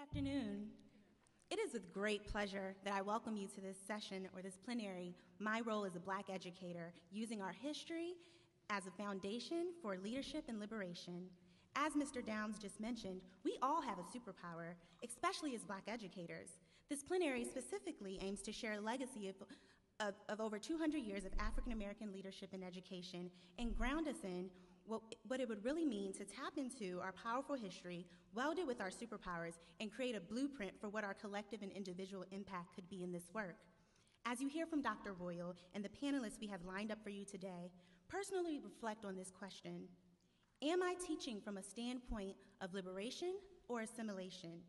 afternoon. It is with great pleasure that I welcome you to this session or this plenary, My Role as a Black Educator, using our history as a foundation for leadership and liberation. As Mr. Downs just mentioned, we all have a superpower, especially as Black educators. This plenary specifically aims to share a legacy of over 200 years of African American leadership in education and ground us in what it would really mean to tap into our powerful history, weld it with our superpowers, and create a blueprint for what our collective and individual impact could be in this work. As you hear from Dr. Royal and the panelists we have lined up for you today, personally reflect on this question. Am I teaching from a standpoint of liberation or assimilation?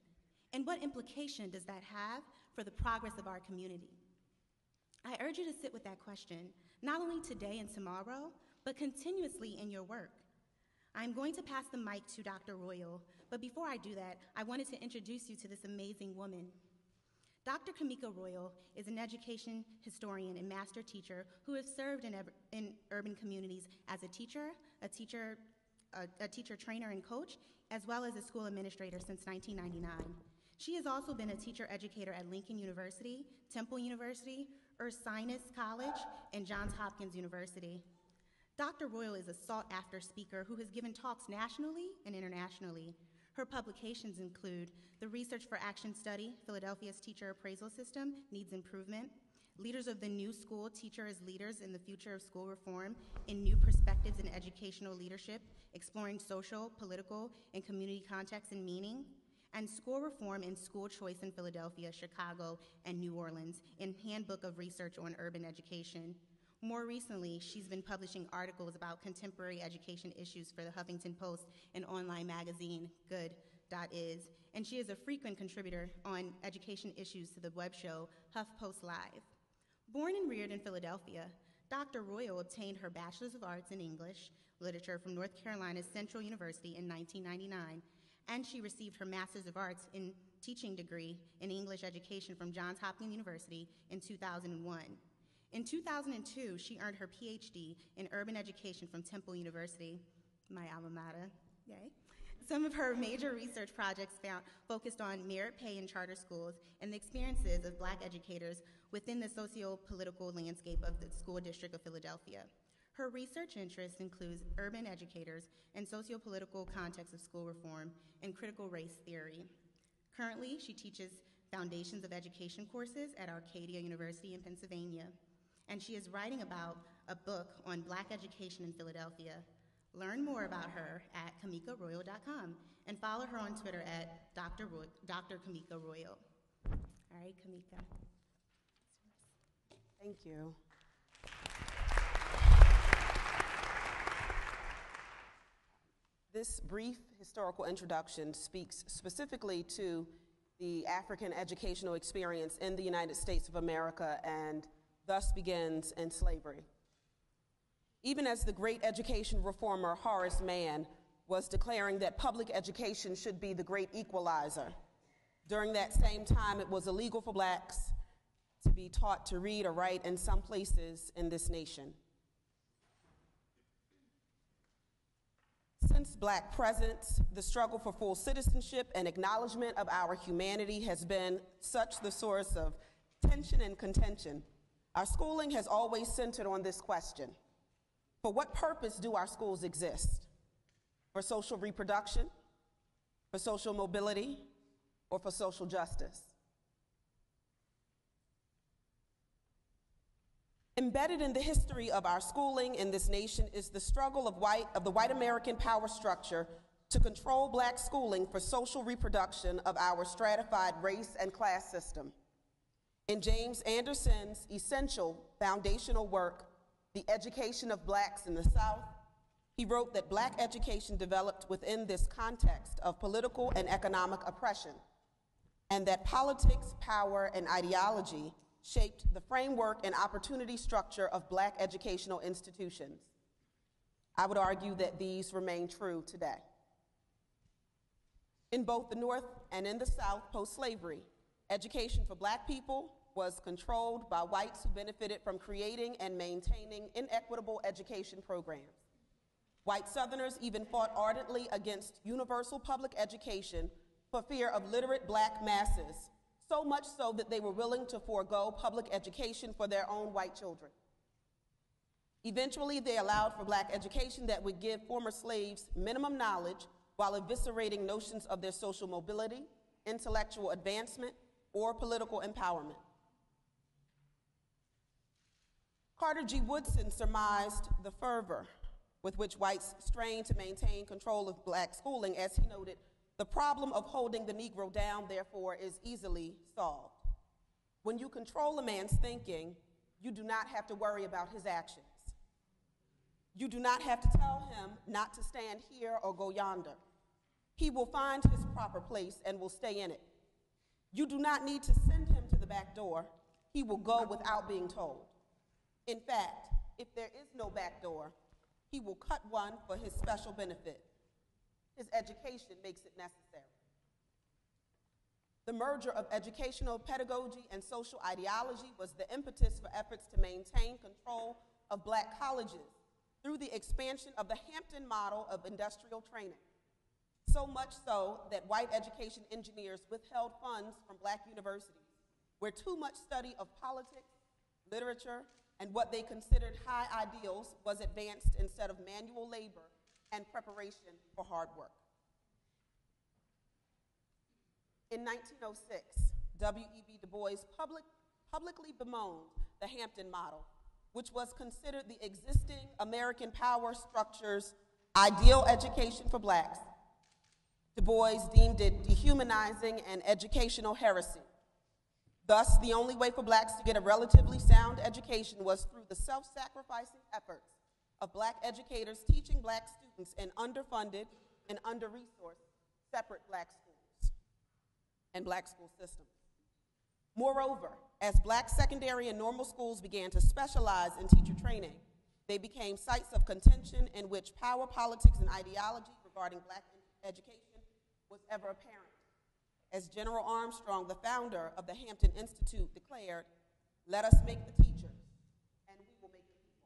And what implication does that have for the progress of our community? I urge you to sit with that question, not only today and tomorrow, but continuously in your work. I'm going to pass the mic to Dr. Royal, but before I do that, I wanted to introduce you to this amazing woman. Dr. Kamika Royal is an education historian and master teacher who has served in urban communities as a teacher, trainer, and coach, as well as a school administrator since 1999. She has also been a teacher educator at Lincoln University, Temple University, Ursinus College, and Johns Hopkins University. Dr. Royal is a sought-after speaker who has given talks nationally and internationally. Her publications include the Research for Action Study, Philadelphia's Teacher Appraisal System Needs Improvement, Leaders of the New School, Teacher as Leaders in the Future of School Reform, and New Perspectives in Educational Leadership, Exploring Social, Political, and Community Context and Meaning, and School Reform and School Choice in Philadelphia, Chicago, and New Orleans, and Handbook of Research on Urban Education. More recently, she's been publishing articles about contemporary education issues for the Huffington Post and online magazine, Good.is, and she is a frequent contributor on education issues to the web show HuffPost Live. Born and reared in Philadelphia, Dr. Royal obtained her Bachelor's of Arts in English Literature from North Carolina Central University in 1999, and she received her Master's of Arts in Teaching degree in English Education from Johns Hopkins University in 2001. In 2002, she earned her PhD in Urban Education from Temple University, my alma mater, yay. Some of her major research projects focused on merit pay in charter schools and the experiences of Black educators within the socio-political landscape of the School District of Philadelphia. Her research interests include urban educators and socio-political context of school reform and critical race theory. Currently, she teaches Foundations of Education courses at Arcadia University in Pennsylvania, and she is writing about a book on Black education in Philadelphia. Learn more about her at KamikaRoyal.com and follow her on Twitter at Dr. Kamika Royal. All right, Kamika. Thank you. This brief historical introduction speaks specifically to the African educational experience in the United States of America and thus begins in slavery. Even as the great education reformer Horace Mann was declaring that public education should be the great equalizer, during that same time it was illegal for Blacks to be taught to read or write in some places in this nation. Since Black presence, the struggle for full citizenship and acknowledgement of our humanity has been such the source of tension and contention. Our schooling has always centered on this question: for what purpose do our schools exist? For social reproduction, for social mobility, or for social justice? Embedded in the history of our schooling in this nation is the struggle of the white American power structure to control Black schooling for social reproduction of our stratified race and class system. In James Anderson's essential foundational work, The Education of Blacks in the South, he wrote that Black education developed within this context of political and economic oppression, and that politics, power, and ideology shaped the framework and opportunity structure of Black educational institutions. I would argue that these remain true today. In both the North and in the South post-slavery, education for Black people was controlled by whites who benefited from creating and maintaining inequitable education programs. White Southerners even fought ardently against universal public education for fear of literate black masses, so much so that they were willing to forego public education for their own white children. Eventually, they allowed for black education that would give former slaves minimum knowledge while eviscerating notions of their social mobility, intellectual advancement, or political empowerment. Carter G. Woodson surmised the fervor with which whites strained to maintain control of black schooling. As he noted, the problem of holding the Negro down, therefore, is easily solved. When you control a man's thinking, you do not have to worry about his actions. You do not have to tell him not to stand here or go yonder. He will find his proper place and will stay in it. You do not need to send him to the back door. He will go without being told. In fact, if there is no back door, he will cut one for his special benefit. His education makes it necessary. The merger of educational pedagogy and social ideology was the impetus for efforts to maintain control of black colleges through the expansion of the Hampton model of industrial training. So much so that white education engineers withheld funds from black universities, where too much study of politics, literature, and what they considered high ideals was advanced instead of manual labor and preparation for hard work. In 1906, W.E.B. Du Bois publicly bemoaned the Hampton model, which was considered the existing American power structure's ideal education for blacks. Du Bois deemed it dehumanizing and educational heresy. Thus, the only way for blacks to get a relatively sound education was through the self-sacrificing efforts of black educators teaching black students in underfunded and under-resourced separate black schools and black school systems. Moreover, as black secondary and normal schools began to specialize in teacher training, they became sites of contention in which power, politics, and ideology regarding black education was ever apparent. As General Armstrong, the founder of the Hampton Institute, declared, "Let us make the teachers, and we will make the people."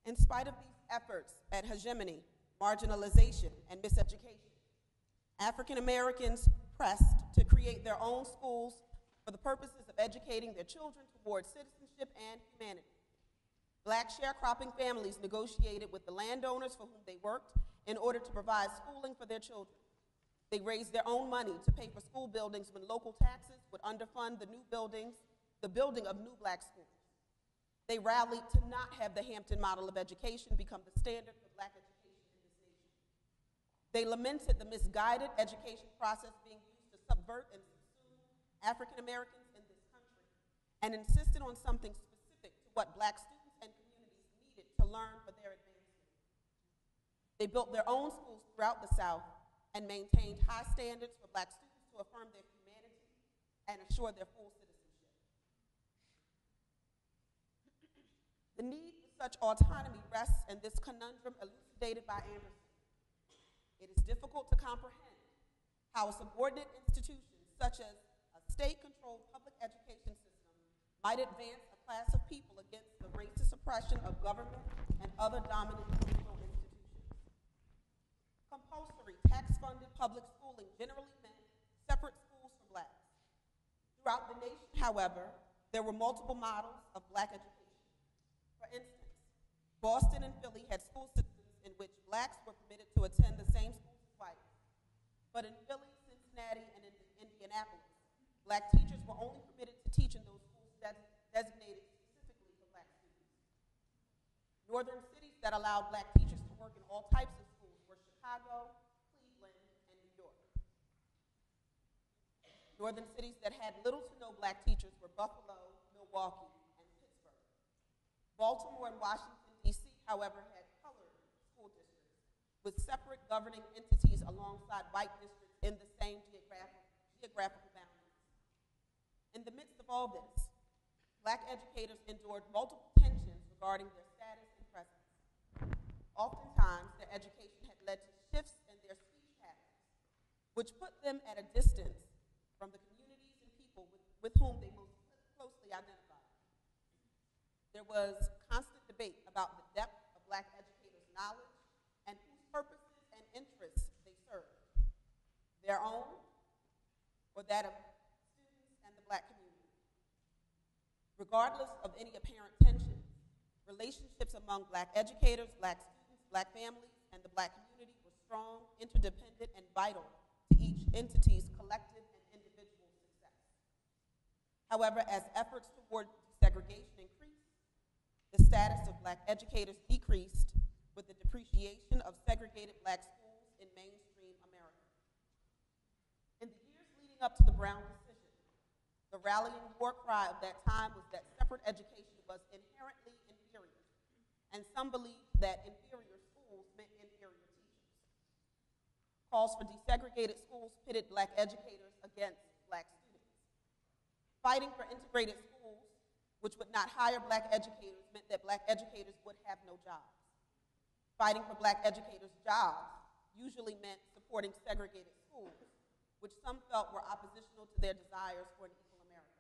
In spite of these efforts at hegemony, marginalization, and miseducation, African Americans pressed to create their own schools for the purposes of educating their children towards citizenship and humanity. Black sharecropping families negotiated with the landowners for whom they worked in order to provide schooling for their children. They raised their own money to pay for school buildings when local taxes would underfund the building of new black schools. They rallied to not have the Hampton model of education become the standard for black education in this nation. They lamented the misguided education process being used to subvert and subsume African Americans in this country, and insisted on something specific to what black students and communities needed to learn for their advancement. They built their own schools throughout the South and maintained high standards for black students to affirm their humanity and assure their full citizenship. The need for such autonomy rests in this conundrum elucidated by Anderson. It is difficult to comprehend how a subordinate institution such as a state-controlled public education system might advance a class of people against the racist oppression of government and other dominant cultural institutions. Compulsory, tax-funded public schooling generally meant separate schools for blacks. Throughout the nation, however, there were multiple models of black education. For instance, Boston and Philly had school systems in which blacks were permitted to attend the same schools as whites. But in Philly, Cincinnati, and in Indianapolis, black teachers were only permitted to teach in those schools designated specifically for black students. Northern cities that allowed black teachers to work in all types of schools were Chicago, Cleveland, and New York. Northern cities that had little to no black teachers were Buffalo, Milwaukee, and Pittsburgh. Baltimore and Washington, D.C., however, had colored school districts with separate governing entities alongside white districts in the same geographical boundaries. In the midst of all this, black educators endured multiple tensions regarding their status and presence. Oftentimes, their education had led to shifts in their speech patterns, which put them at a distance from the communities and people with whom they most closely identified. There was constant debate about the depth of black educators' knowledge and whose purposes and their own or that of students and the Black community. Regardless of any apparent tension, relationships among Black educators, Black students, Black families, and the Black community were strong, interdependent, and vital to each entity's collective and individual success. However, as efforts toward desegregation increased, the status of Black educators decreased with the depreciation of segregated Black schools in mainstream America. In the years leading up to the Brown decision, the rallying war cry of that time was that separate education was inherently inferior, and some believed that inferior schools meant inferior teachers. Calls for desegregated schools pitted Black educators against Black students. Fighting for integrated schools, which would not hire Black educators, meant that Black educators would have no jobs. Fighting for Black educators' jobs usually meant supporting segregated schools, which some felt were oppositional to their desires for an equal America.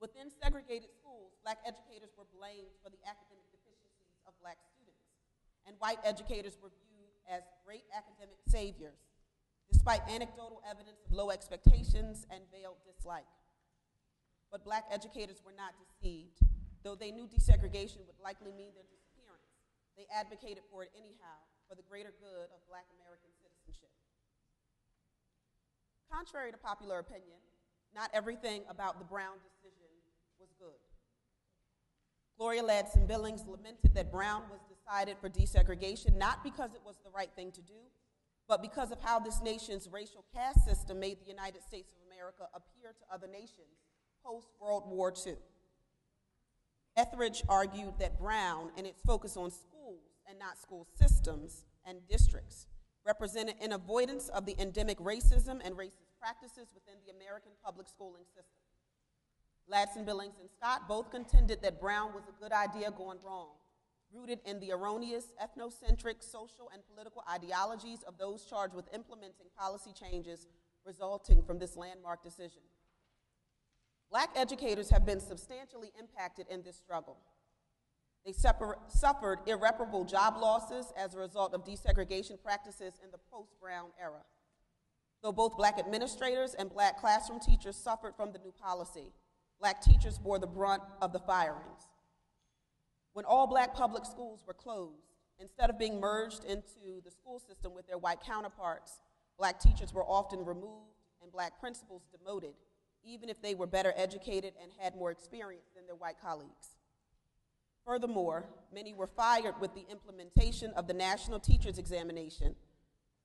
Within segregated schools, Black educators were blamed for the academic deficiencies of Black students, and white educators were viewed as great academic saviors, despite anecdotal evidence of low expectations and veiled dislike. But Black educators were not deceived. Though they knew desegregation would likely mean their disappearance, they advocated for it anyhow, for the greater good of Black American citizenship. Contrary to popular opinion, not everything about the Brown decision was good. Gloria Ladson Billings lamented that Brown was decided for desegregation not because it was the right thing to do, but because of how this nation's racial caste system made the United States of America appear to other nations post-World War II. Etheridge argued that Brown and its focus on schools and not school systems and districts represented an avoidance of the endemic racism and racist practices within the American public schooling system. Ladson, Billings, and Scott both contended that Brown was a good idea gone wrong, rooted in the erroneous, ethnocentric, social, and political ideologies of those charged with implementing policy changes resulting from this landmark decision. Black educators have been substantially impacted in this struggle. They suffered irreparable job losses as a result of desegregation practices in the post-Brown era. Though both Black administrators and Black classroom teachers suffered from the new policy, Black teachers bore the brunt of the firings. When all Black public schools were closed, instead of being merged into the school system with their white counterparts, Black teachers were often removed and Black principals demoted, even if they were better educated and had more experience than their white colleagues. Furthermore, many were fired with the implementation of the National Teachers Examination,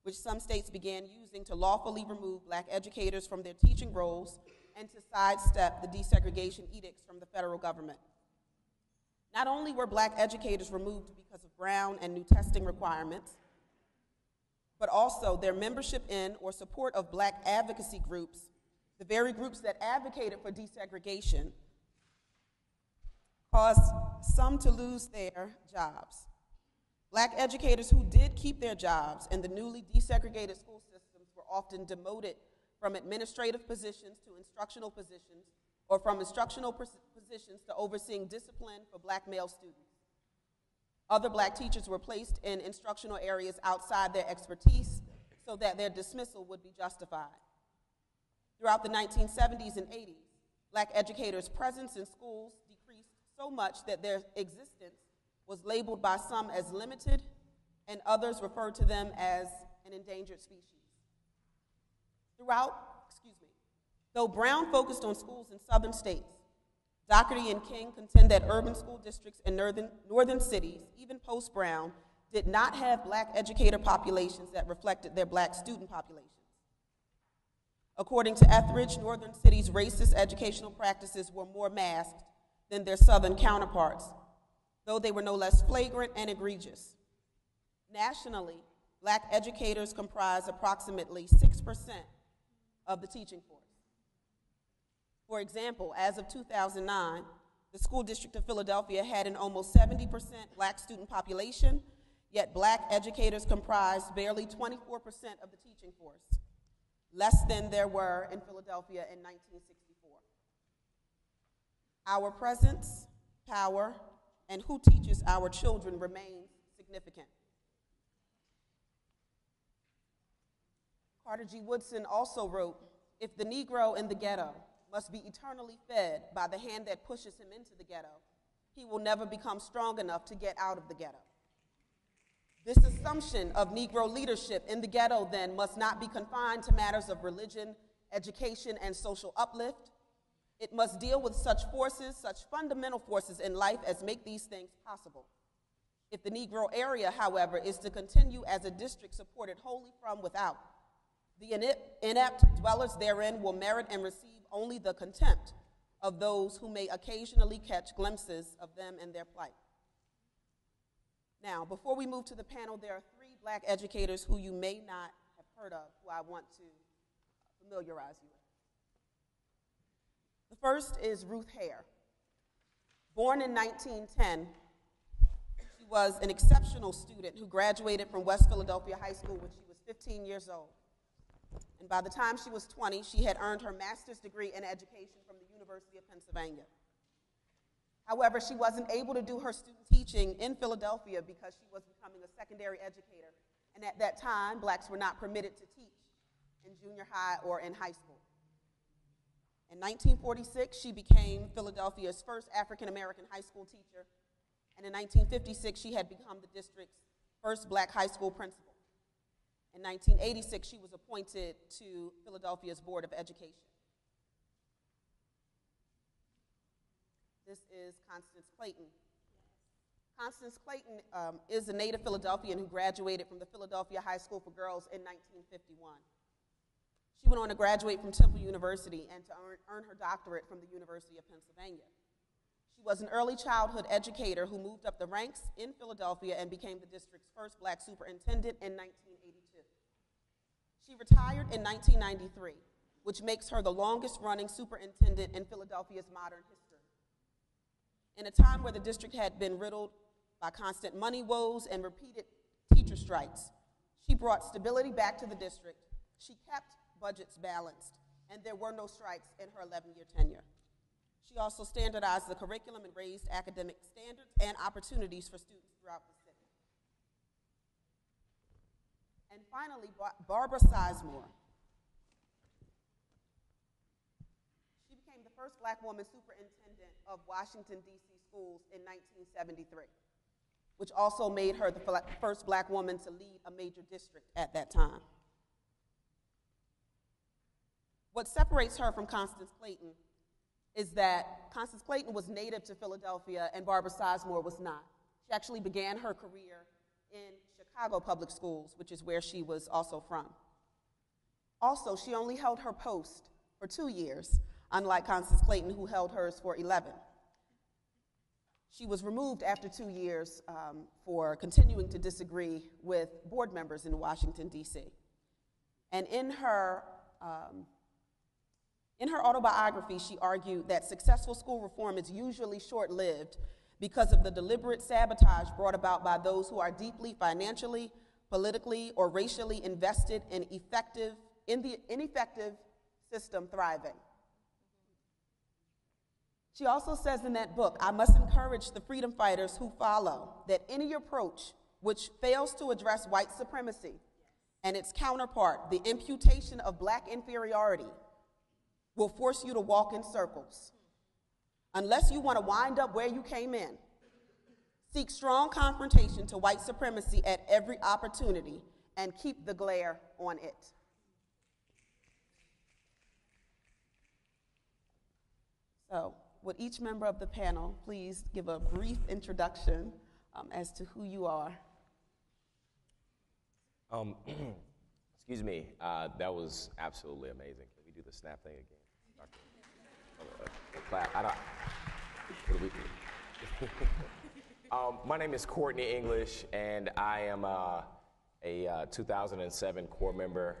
which some states began using to lawfully remove Black educators from their teaching roles and to sidestep the desegregation edicts from the federal government. Not only were Black educators removed because of Brown and new testing requirements, but also their membership in or support of Black advocacy groups, the very groups that advocated for desegregation, caused some to lose their jobs. Black educators who did keep their jobs in the newly desegregated school systems were often demoted from administrative positions to instructional positions, or from instructional positions to overseeing discipline for Black male students. Other Black teachers were placed in instructional areas outside their expertise so that their dismissal would be justified. Throughout the 1970s and 80s, Black educators' presence in schools decreased so much that their existence was labeled by some as limited and others referred to them as an endangered species. Though Brown focused on schools in southern states, Doherty and King contend that urban school districts in northern cities, even post-Brown, did not have Black educator populations that reflected their Black student populations. According to Etheridge, northern cities' racist educational practices were more masked than their southern counterparts, though they were no less flagrant and egregious. Nationally, Black educators comprise approximately 6% of the teaching force. For example, as of 2009, the School District of Philadelphia had an almost 70% Black student population, yet Black educators comprised barely 24% of the teaching force, less than there were in Philadelphia in 1964. Our presence, power, and who teaches our children remains significant. Carter G. Woodson also wrote, "If the Negro in the ghetto must be eternally fed by the hand that pushes him into the ghetto, he will never become strong enough to get out of the ghetto." This assumption of Negro leadership in the ghetto, then, must not be confined to matters of religion, education, and social uplift. It must deal with such forces, such fundamental forces in life as make these things possible. If the Negro area, however, is to continue as a district supported wholly from without, the inept dwellers therein will merit and receive only the contempt of those who may occasionally catch glimpses of them and their plight. Now, before we move to the panel, there are 3 Black educators who you may not have heard of, who I want to familiarize you with. The first is Ruth Hare. Born in 1910, she was an exceptional student who graduated from West Philadelphia High School when she was 15 years old. And by the time she was 20, she had earned her master's degree in education from the University of Pennsylvania. However, she wasn't able to do her student teaching in Philadelphia because she was becoming a secondary educator. And at that time, Blacks were not permitted to teach in junior high or in high school. In 1946, she became Philadelphia's first African-American high school teacher. And in 1956, she had become the district's first Black high school principal. In 1986, she was appointed to Philadelphia's Board of Education. This is Constance Clayton. Constance Clayton is a native Philadelphian who graduated from the Philadelphia High School for Girls in 1951. She went on to graduate from Temple University and to earn her doctorate from the University of Pennsylvania. She was an early childhood educator who moved up the ranks in Philadelphia and became the district's first Black superintendent in 1982. She retired in 1993, which makes her the longest-running superintendent in Philadelphia's modern history. In a time where the district had been riddled by constant money woes and repeated teacher strikes, she brought stability back to the district. She kept budgets balanced, and there were no strikes in her 11-year tenure. She also standardized the curriculum and raised academic standards and opportunities for students throughout the city. And finally, Barbara Sizemore. She became the first Black woman superintendent of Washington, D.C. schools in 1973, which also made her the first Black woman to lead a major district at that time. What separates her from Constance Clayton is that Constance Clayton was native to Philadelphia and Barbara Sizemore was not. She actually began her career in Chicago public schools, which is where she was also from. Also, she only held her post for 2 years, unlike Constance Clayton, who held hers for 11. She was removed after 2 years for continuing to disagree with board members in Washington, D.C. And in her autobiography, she argued that successful school reform is usually short-lived because of the deliberate sabotage brought about by those who are deeply financially, politically, or racially invested in the ineffective system thriving. She also says in that book, "I must encourage the freedom fighters who follow that any approach which fails to address white supremacy and its counterpart, the imputation of Black inferiority, will force you to walk in circles. Unless you want to wind up where you came in, seek strong confrontation to white supremacy at every opportunity and keep the glare on it." So, would each member of the panel please give a brief introduction as to who you are? Excuse me, that was absolutely amazing. Can we do the snap thing again? Clap. What do we do? My name is Courtney English, and I am a 2007 core member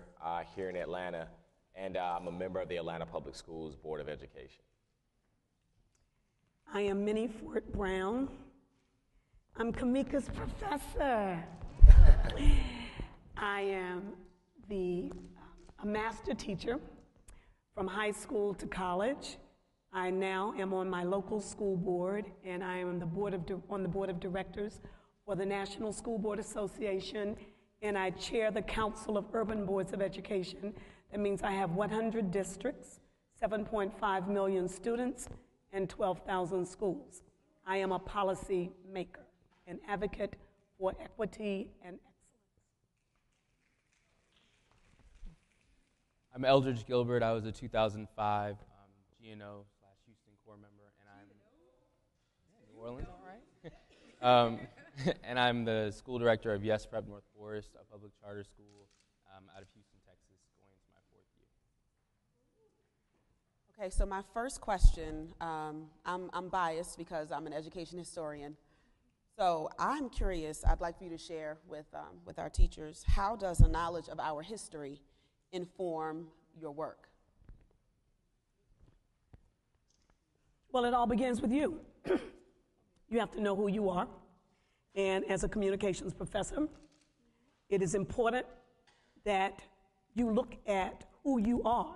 here in Atlanta, and I'm a member of the Atlanta Public Schools Board of Education. I am Minnie Fort Brown. I'm Kamika's professor. I am a master teacher from high school to college. I now am on my local school board, and I am on the board of directors for the National School Board Association and I chair the Council of Urban Boards of Education. That means I have 100 districts, 7.5 million students, and 12,000 schools. I am a policy maker, an advocate for equity and excellence. I'm Eldridge Gilbert. I was a 2005 GNO/Houston Corps member, and I'm New Orleans, all right. And I'm the school director of Yes Prep North Forest, a public charter school out of Houston, Texas, going into my 4th year. Okay, so my first question, I'm biased because I'm an education historian. So I'm curious, I'd like for you to share with our teachers, how does a knowledge of our history inform your work? Well, it all begins with you. You have to know who you are. And as a communications professor, it is important that you look at who you are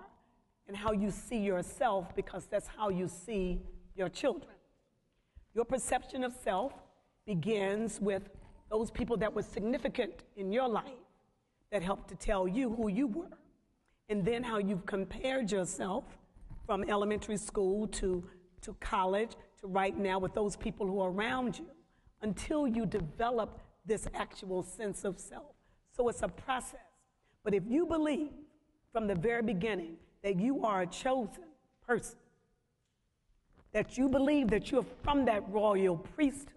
and how you see yourself, because that's how you see your children. Your perception of self begins with those people that were significant in your life that helped to tell you who you were, and then how you've compared yourself from elementary school to college to right now with those people who are around you until you develop this actual sense of self. So it's a process. But if you believe from the very beginning that you are a chosen person, that you believe that you're from that royal priesthood,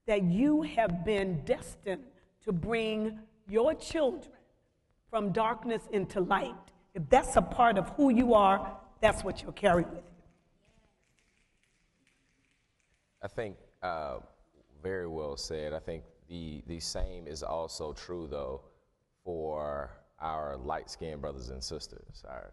that you have been destined to bring your children from darkness into light, if that's a part of who you are, that's what you'll carry with you. I think very well said. I think the same is also true, though, for our light-skinned brothers and sisters, our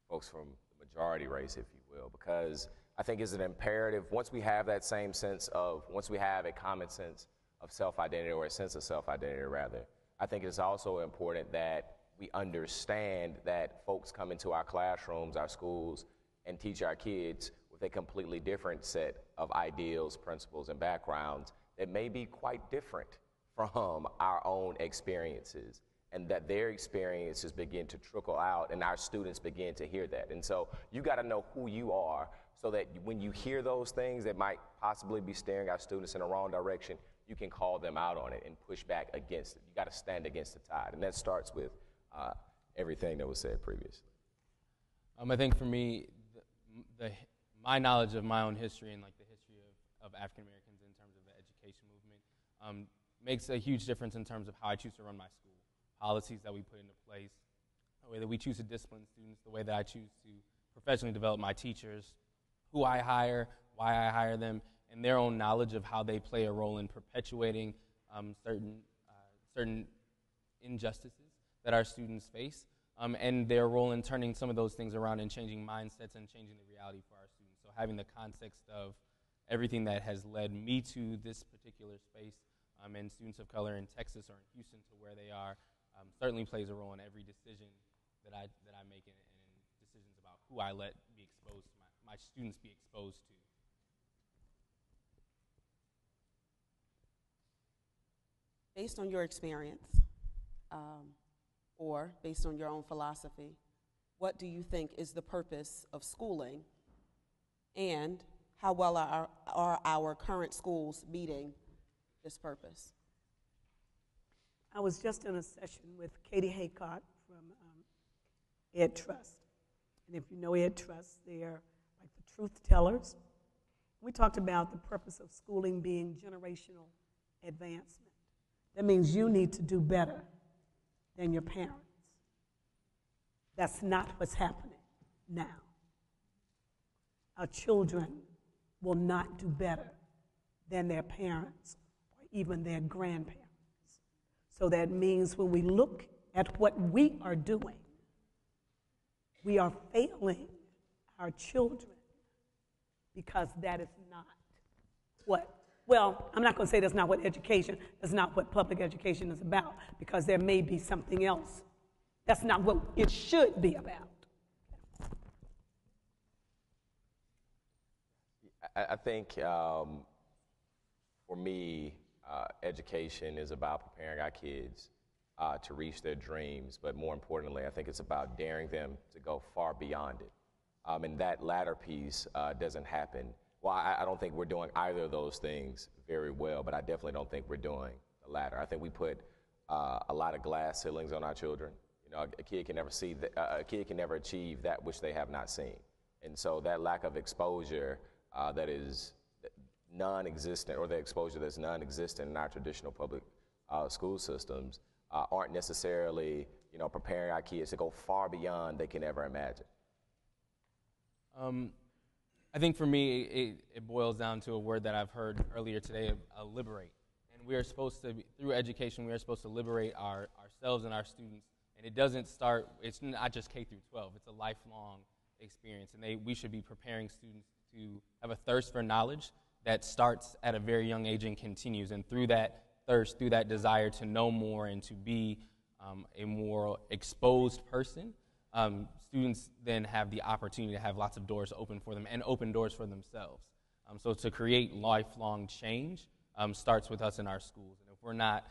folks from the majority race, if you will, because I think it's an imperative, once we have that same sense of, once we have a common sense of self-identity, or a sense of self-identity rather, I think it's also important that we understand that folks come into our classrooms, our schools, and teach our kids with a completely different set of ideals, principles, and backgrounds that may be quite different from our own experiences, and that their experiences begin to trickle out and our students begin to hear that. And so you got to know who you are so that when you hear those things that might possibly be steering our students in the wrong direction, you can call them out on it and push back against it. You got to stand against the tide, and that starts with everything that was said previously. I think for me, my knowledge of my own history and like the history of African Americans in terms of the education movement makes a huge difference in terms of how I choose to run my school, policies that we put into place, the way that we choose to discipline students, the way that I choose to professionally develop my teachers, who I hire, why I hire them, and their own knowledge of how they play a role in perpetuating certain injustices that our students face, and their role in turning some of those things around and changing mindsets and changing the reality for our students. So having the context of everything that has led me to this particular space, and students of color in Texas or in Houston to where they are, certainly plays a role in every decision that I make, and decisions about who I let be exposed to, my students be exposed to. Based on your experience, or based on your own philosophy, what do you think is the purpose of schooling, and how well are our current schools meeting this purpose? I was just in a session with Katie Haycott from Ed Trust. And if you know Ed Trust, they're like the truth tellers. We talked about the purpose of schooling being generational advancement. That means you need to do better than your parents. That's not what's happening now. Our children will not do better than their parents or even their grandparents. So that means when we look at what we are doing, we are failing our children, because that is not what, well, I'm not going to say that's not what education, that's not what public education is about, because there may be something else. That's not what it should be about. I think for me, education is about preparing our kids to reach their dreams, but more importantly, I think it's about daring them to go far beyond it. And that latter piece doesn't happen. Well, I don't think we're doing either of those things very well, but I definitely don't think we're doing the latter. I think we put a lot of glass ceilings on our children. You know, a kid can never a kid can never achieve that which they have not seen. And so that lack of exposure that is non-existent, or the exposure that's non-existent in our traditional public school systems, aren't necessarily, you know, preparing our kids to go far beyond they can ever imagine. I think for me, it boils down to a word that I've heard earlier today, liberate. And we are supposed to, through education, we are supposed to liberate ourselves and our students. And it doesn't start, it's not just K through 12, it's a lifelong experience. And we should be preparing students to have a thirst for knowledge that starts at a very young age and continues. And through that thirst, through that desire to know more and to be a more exposed person, students then have the opportunity to have lots of doors open for them and open doors for themselves. So to create lifelong change starts with us in our schools. And if we're not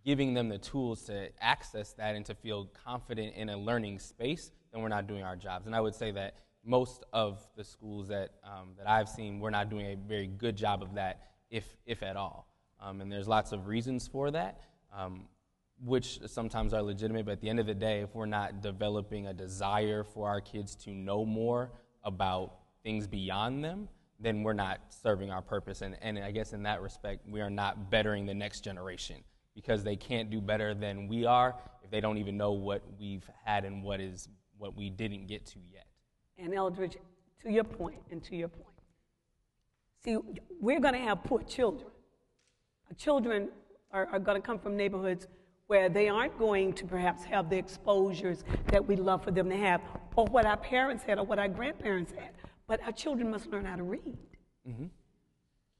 giving them the tools to access that and to feel confident in a learning space, then we're not doing our jobs. And I would say that most of the schools that I've seen, we're not doing a very good job of that, if at all. And there's lots of reasons for that, which sometimes are legitimate, but at the end of the day, if we're not developing a desire for our kids to know more about things beyond them, then we're not serving our purpose. And I guess in that respect, we are not bettering the next generation, because they can't do better than we are if they don't even know what we've had and what we didn't get to yet. And Eldridge, to your point, see, we're going to have poor children. Children are going to come from neighborhoods where they aren't going to perhaps have the exposures that we love for them to have, or what our parents had or what our grandparents had. But our children must learn how to read. Mm-hmm.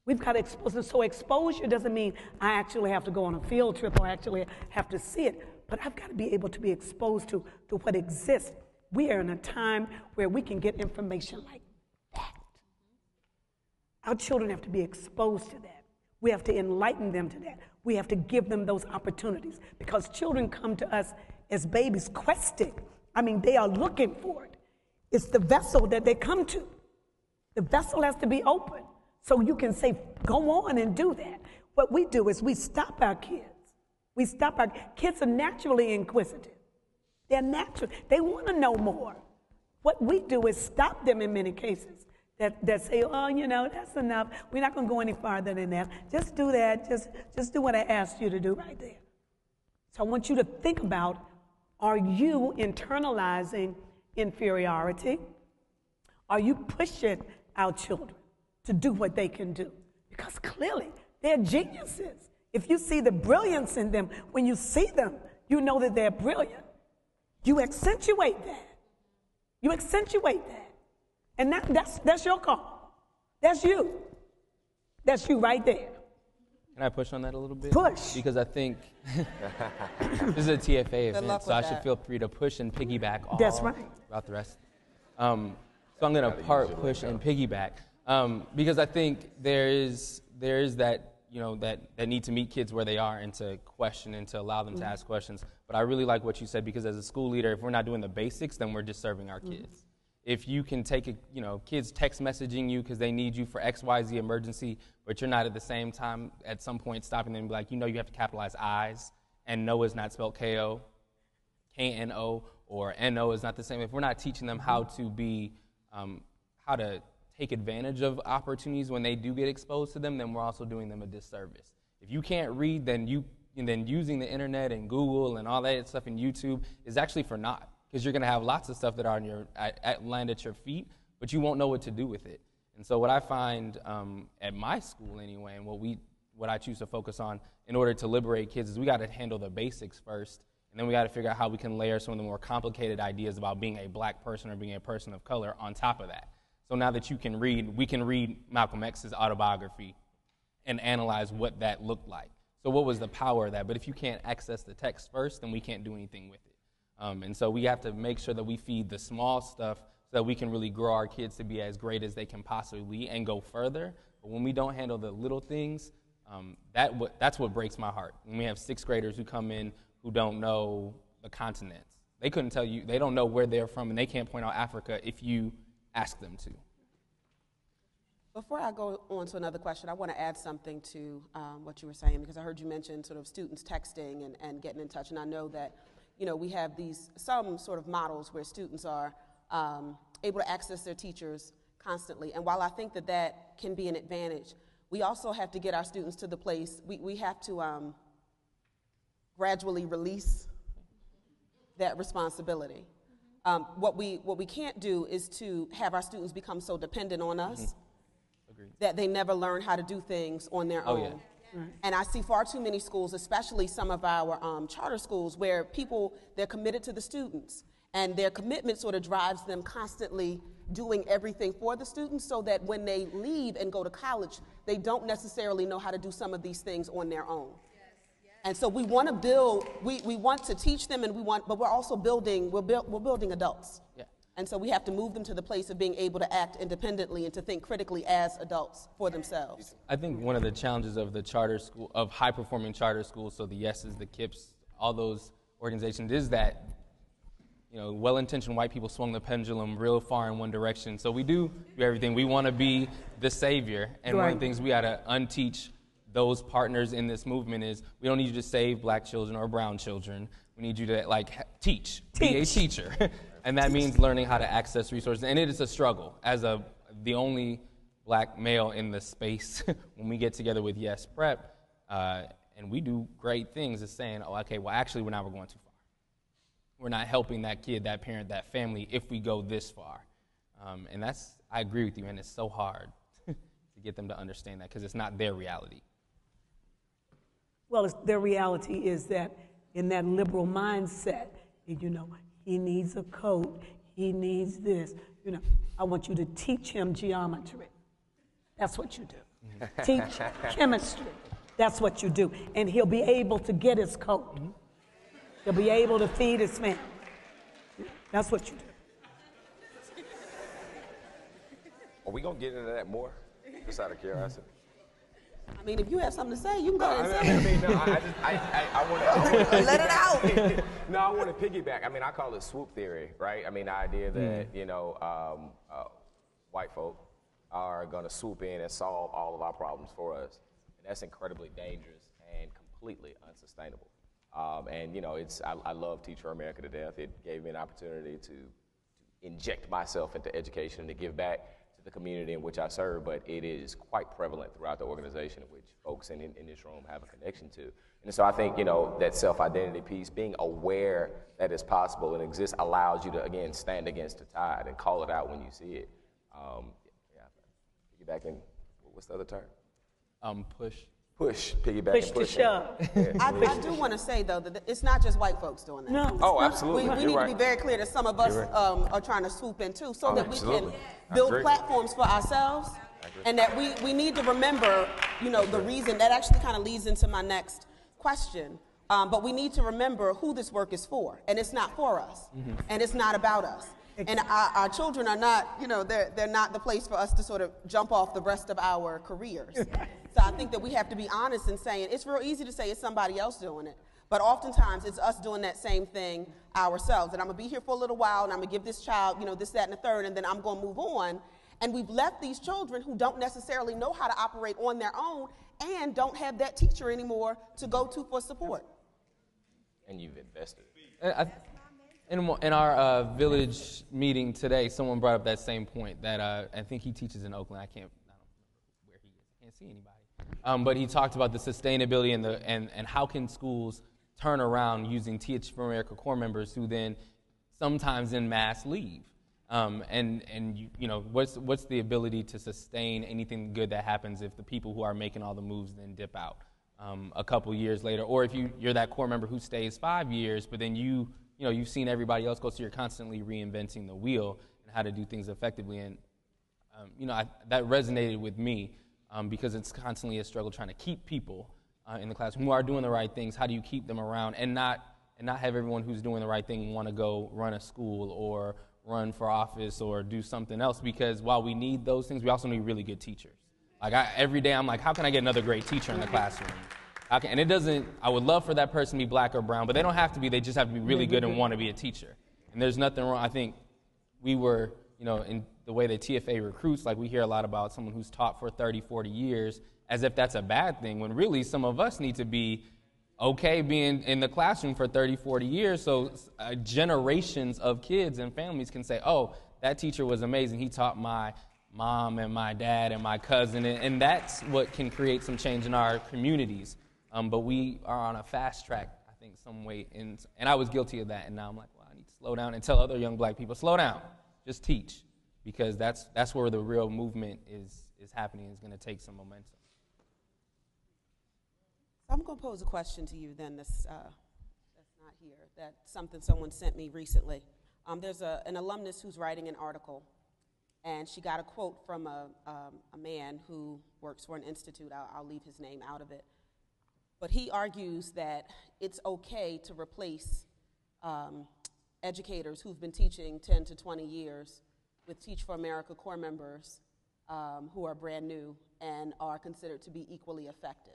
We've got to expose them. So exposure doesn't mean I actually have to go on a field trip or actually have to see it, but I've got to be able to be exposed to what exists. We are in a time where we can get information like that. Our children have to be exposed to that. We have to enlighten them to that. We have to give them those opportunities, because children come to us as babies questing. I mean, they are looking for it. It's the vessel that they come to. The vessel has to be open so you can say, go on and do that. What we do is we stop our kids. Kids are naturally inquisitive. They're natural. They want to know more. What we do is stop them in many cases that say, oh, you know, that's enough. We're not going to go any farther than that. Just do that. Just do what I asked you to do right there. So I want you to think about, are you internalizing inferiority? Are you pushing our children to do what they can do? Because clearly they're geniuses. If you see the brilliance in them, when you see them, you know that they're brilliant. You accentuate that. And that's your call. That's you. That's you right there. Can I push on that a little bit? Push. Because I think this is a TFA event, so I should feel free to push and piggyback all throughout the rest. So I'm going to push and piggyback because I think there is that, you know, that need to meet kids where they are and to question and to allow them to ask questions. But I really like what you said, because as a school leader, if we're not doing the basics, then we're just serving our kids. If you can take kids text messaging you because they need you for XYZ emergency, but you're not at the same time at some point stopping them and be like, you know, you have to capitalize I's, and no is not spelled K-O, K-N-O, or N-O is not the same. If we're not teaching them how to be, how to take advantage of opportunities when they do get exposed to them, then we're also doing them a disservice. If you can't read, then using the internet and Google and all that stuff and YouTube is actually for naught, because you're going to have lots of stuff that are land at your feet, but you won't know what to do with it. And so what I find at my school anyway, and what I choose to focus on in order to liberate kids, is we got to handle the basics first, and then we got to figure out how we can layer some of the more complicated ideas about being a black person or being a person of color on top of that. So now that you can read, we can read Malcolm X's autobiography and analyze what that looked like. So what was the power of that? But if you can't access the text first, then we can't do anything with it. And so we have to make sure that we feed the small stuff so that we can really grow our kids to be as great as they can possibly and go further. But when we don't handle the little things, That's what breaks my heart. When we have sixth graders who come in who don't know the continents. They couldn't tell you, they don't know where they're from, and they can't point out Africa if you ask them to. Before I go on to another question, I want to add something to what you were saying, because I heard you mention sort of students texting and getting in touch, and I know that, we have some sort of models where students are able to access their teachers constantly, and while I think that can be an advantage, we also have to get our students to the place, we have to gradually release that responsibility. What we can't do is to have our students become so dependent on us that they never learn how to do things on their own. Right. And I see far too many schools, especially some of our charter schools, where they're committed to the students, and their commitment sort of drives them constantly doing everything for the students, so that when they leave and go to college, they don't necessarily know how to do some of these things on their own. And so we want to build, we want to teach them, but we're also building adults. Yeah. And so we have to move them to the place of being able to act independently and to think critically as adults for themselves. I think one of the challenges of the charter school, of high-performing charter schools, so the YESs, the KIPS, all those organizations, is that, well-intentioned white people swung the pendulum real far in one direction. So we do everything. We want to be the savior, and one of the things we got to unteach those partners in this movement is we don't need you to save black children or brown children. We need you to teach. Be a teacher. And that means learning how to access resources. And it is a struggle. As the only black male in the space, when we get together with Yes Prep, and we do great things, is saying, we're going too far. We're not helping that kid, that parent, that family if we go this far. And I agree with you, and it's so hard to get them to understand that because it's not their reality. Well, their reality is that in that liberal mindset, he needs a coat, he needs this. I want you to teach him geometry. That's what you do. Teach chemistry. That's what you do. And he'll be able to get his coat. He'll be able to feed his family. That's what you do. Are we going to get into that more? Just out of curiosity. I mean, if you have something to say, you can go ahead and say it. I want to let it out. No, I want to piggyback. I call it swoop theory, right? The idea that, white folk are going to swoop in and solve all of our problems for us. And that's incredibly dangerous and completely unsustainable. I love Teach America to death. It gave me an opportunity to inject myself into education and to give back to the community in which I serve, but it is quite prevalent throughout the organization, which folks in this room have a connection to. And so I think, that self-identity piece, being aware that it's possible and exists, allows you to, again, stand against the tide and call it out when you see it. Piggybacking, what's the other term? Push, piggyback push and to push. shove. Yeah. I do want to say, though, that it's not just white folks doing that. No. Oh, absolutely. We need to be very clear that some of us are trying to swoop in, too, so that we can build platforms for ourselves, and that we need to remember, the reason. That actually kind of leads into my next question. But we need to remember who this work is for, and it's not for us, and it's not about us. And our children are not, they're not the place for us to sort of jump off the rest of our careers. So I think that we have to be honest in saying it's real easy to say it's somebody else doing it, but oftentimes it's us doing that same thing ourselves. And I'm going to be here for a little while, and I'm going to give this child, this, that, and the third, and then I'm going to move on. And we've left these children who don't necessarily know how to operate on their own and don't have that teacher anymore to go to for support. And you've invested. In our village meeting today, someone brought up that same point that I think he teaches in Oakland. I don't know where he is. I can't see anybody. But he talked about the sustainability and how can schools turn around using Teach for America core members who then sometimes en masse leave. What's the ability to sustain anything good that happens if the people who are making all the moves then dip out a couple years later, or if you're that core member who stays 5 years, but then you've seen everybody else go, so you're constantly reinventing the wheel and how to do things effectively. And that resonated with me because it's constantly a struggle trying to keep people in the classroom who are doing the right things. How do you keep them around and not have everyone who's doing the right thing want to go run a school or run for office or do something else? Because while we need those things, we also need really good teachers. Like every day I'm like, how can I get another great teacher in the classroom? And it doesn't, I would love for that person to be black or brown, but they don't have to be. They just have to be really good and want to be a teacher. And there's nothing wrong. I think we were, in the way that TFA recruits, like we hear a lot about someone who's taught for 30, 40 years as if that's a bad thing, when really some of us need to be okay being in the classroom for 30, 40 years so generations of kids and families can say, oh, that teacher was amazing. He taught my mom and my dad and my cousin, and that's what can create some change in our communities. But we are on a fast track, I think, some way, and I was guilty of that, and now I'm like, well, I need to slow down and tell other young black people, slow down, just teach, because that's where the real movement is happening, is going to take some momentum. I'm going to pose a question to you then that's not here. That's something someone sent me recently. There's an alumnus who's writing an article, and she got a quote from a man who works for an institute. I'll leave his name out of it. But he argues that it's okay to replace educators who've been teaching 10 to 20 years with Teach for America core members who are brand new and are considered to be equally effective.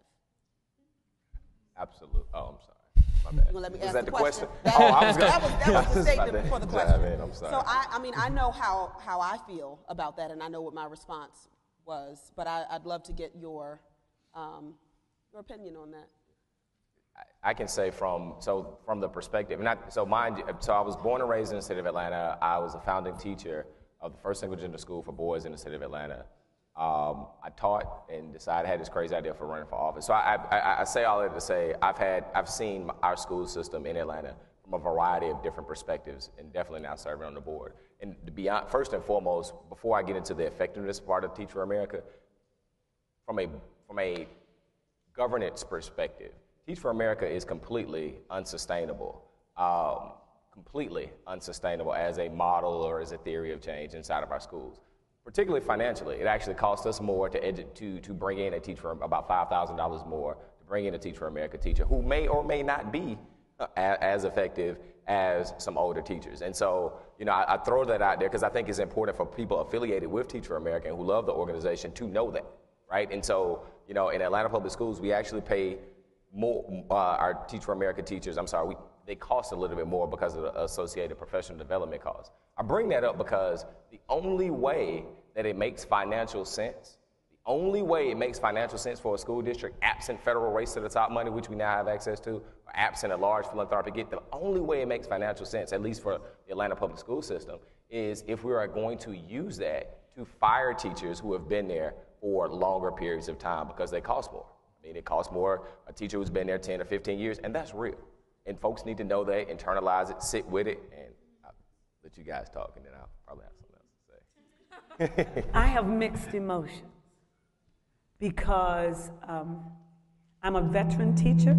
Absolutely. Oh, I'm sorry. My bad. Well, let me Was ask that the the question. question? I was that was the statement bad. before the question. Yeah, man, I'm sorry. So I know how I feel about that, and I know what my response was, but I'd love to get your opinion on that. I can say from the perspective, so I was born and raised in the city of Atlanta. I was a founding teacher of the first single-gender school for boys in the city of Atlanta. I taught and decided, I had this crazy idea for running for office. So I say all that to say I've seen our school system in Atlanta from a variety of different perspectives, and definitely now serving on the board. And first and foremost, before I get into the effectiveness part of Teach for America, from a governance perspective, Teach for America is completely unsustainable as a model or as a theory of change inside of our schools. Particularly financially, it actually costs us more to bring in a teacher, about $5,000 more to bring in a Teach for America teacher who may or may not be as effective as some older teachers. And so, I throw that out there because I think it's important for people affiliated with Teach for America and who love the organization to know that, right? And so, in Atlanta Public Schools, we actually pay more, our Teach for America teachers, they cost a little bit more because of the associated professional development costs. I bring that up because the only way that it makes financial sense for a school district, absent federal race to the top money, which we now have access to, or absent a large philanthropic gift, the only way it makes financial sense, at least for the Atlanta public school system, is if we are going to use that to fire teachers who have been there for longer periods of time because they cost more. It costs more a teacher who's been there 10 or 15 years, and that's real. And folks need to know that, internalize it, sit with it, and I'll let you guys talk, and then I'll probably have something else to say. I have mixed emotions because I'm a veteran teacher,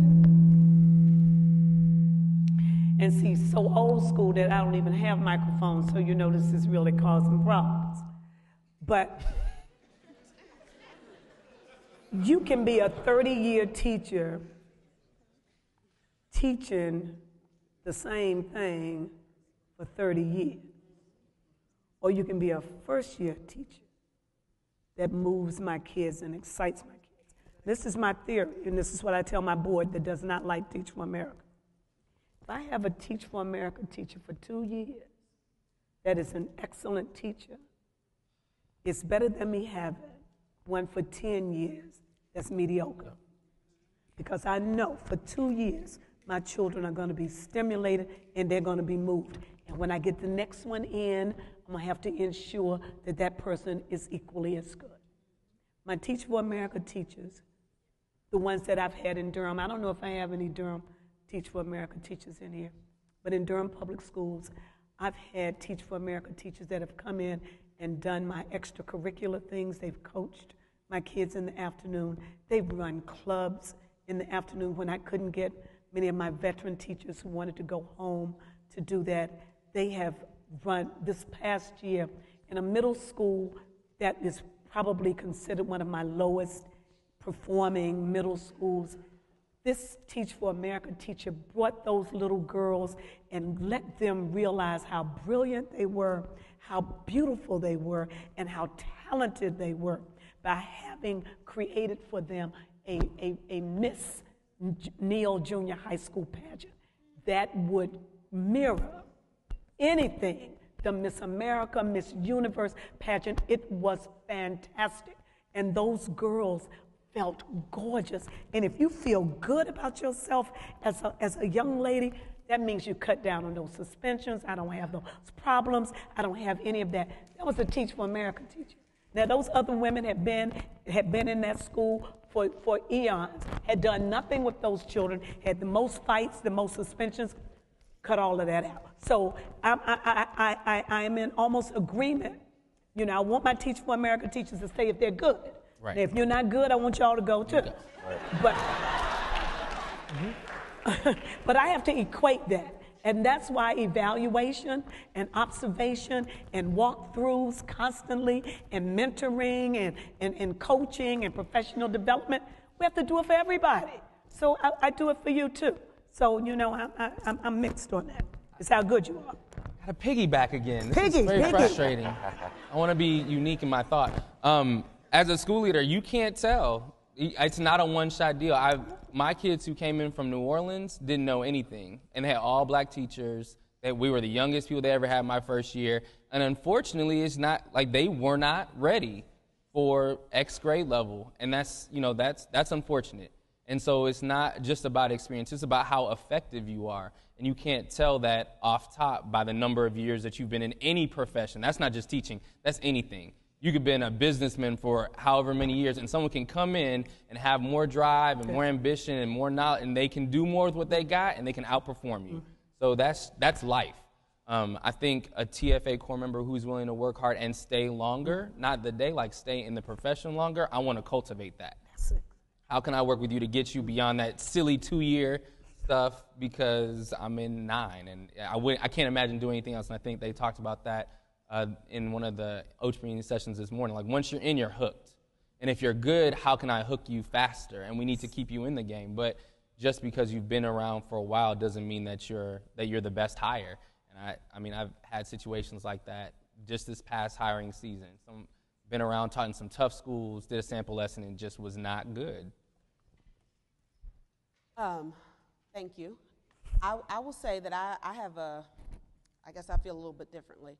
and see, so old school that I don't even have microphones, so this is really causing problems. But you can be a 30-year teacher teaching the same thing for 30 years. Or you can be a first-year teacher that moves my kids and excites my kids. This is my theory, and this is what I tell my board that does not like Teach for America. If I have a Teach for America teacher for 2 years that is an excellent teacher, it's better than me having one for 10 years that's mediocre. Because I know for 2 years, my children are going to be stimulated and they're going to be moved. And when I get the next one in, I'm going to have to ensure that that person is equally as good. My Teach for America teachers, the ones that I've had in Durham, I don't know if I have any Durham Teach for America teachers in here, but in Durham Public Schools, I've had Teach for America teachers that have come in and done my extracurricular things. They've coached my kids in the afternoon. They've run clubs in the afternoon when I couldn't get many of my veteran teachers who wanted to go home to do that. They have run this past year in a middle school that is probably considered one of my lowest performing middle schools. This Teach for America teacher brought those little girls and let them realize how brilliant they were, how beautiful they were, and how talented they were. by having created for them a Miss Neal Junior High School pageant that would mirror anything the Miss America, Miss Universe pageant. It was fantastic. And those girls felt gorgeous. And if you feel good about yourself as a young lady, that means you cut down on those suspensions. I don't have those problems. I don't have any of that. That was a Teach for America teacher. Now, those other women had been in that school for eons, had done nothing with those children, had the most fights, the most suspensions, cut all of that out. So I am in almost agreement. You know, I want my Teach for America teachers to stay if they're good. Right. Now, if you're not good, I want y'all to go too. Right. But I have to equate that. And that's why evaluation and observation and walkthroughs constantly and mentoring and coaching and professional development, we have to do it for everybody. So I do it for you too. So, you know, I'm mixed on that. It's how good you are. Got to piggyback again. This is very frustrating. I want to be unique in my thought. As a school leader, you can't tell. It's not a one-shot deal. My kids who came in from New Orleans didn't know anything, and they had all black teachers. We were the youngest people they ever had my first year, and unfortunately, it's not like they were not ready for X grade level, and that's unfortunate. And so it's not just about experience; it's about how effective you are, and you can't tell that off top by the number of years that you've been in any profession. That's not just teaching; that's anything. You could have been a businessman for however many years, and someone can come in and have more drive and more ambition and more knowledge, and they can do more with what they got, and they can outperform you. So that's life. I think a TFA core member who's willing to work hard and stay longer, not the day, like stay in the profession longer, I want to cultivate that. How can I work with you to get you beyond that silly 2-year stuff because I'm in 9, and I can't imagine doing anything else, and I think they talked about that in one of the OCHP sessions this morning. Like, once you're in, you're hooked. And if you're good, how can I hook you faster? And we need to keep you in the game. But just because you've been around for a while doesn't mean that you're the best hire. And I mean, I've had situations like that just this past hiring season. Been around, taught in some tough schools, did a sample lesson, and just was not good. Thank you. I will say that I have I guess I feel a little bit differently.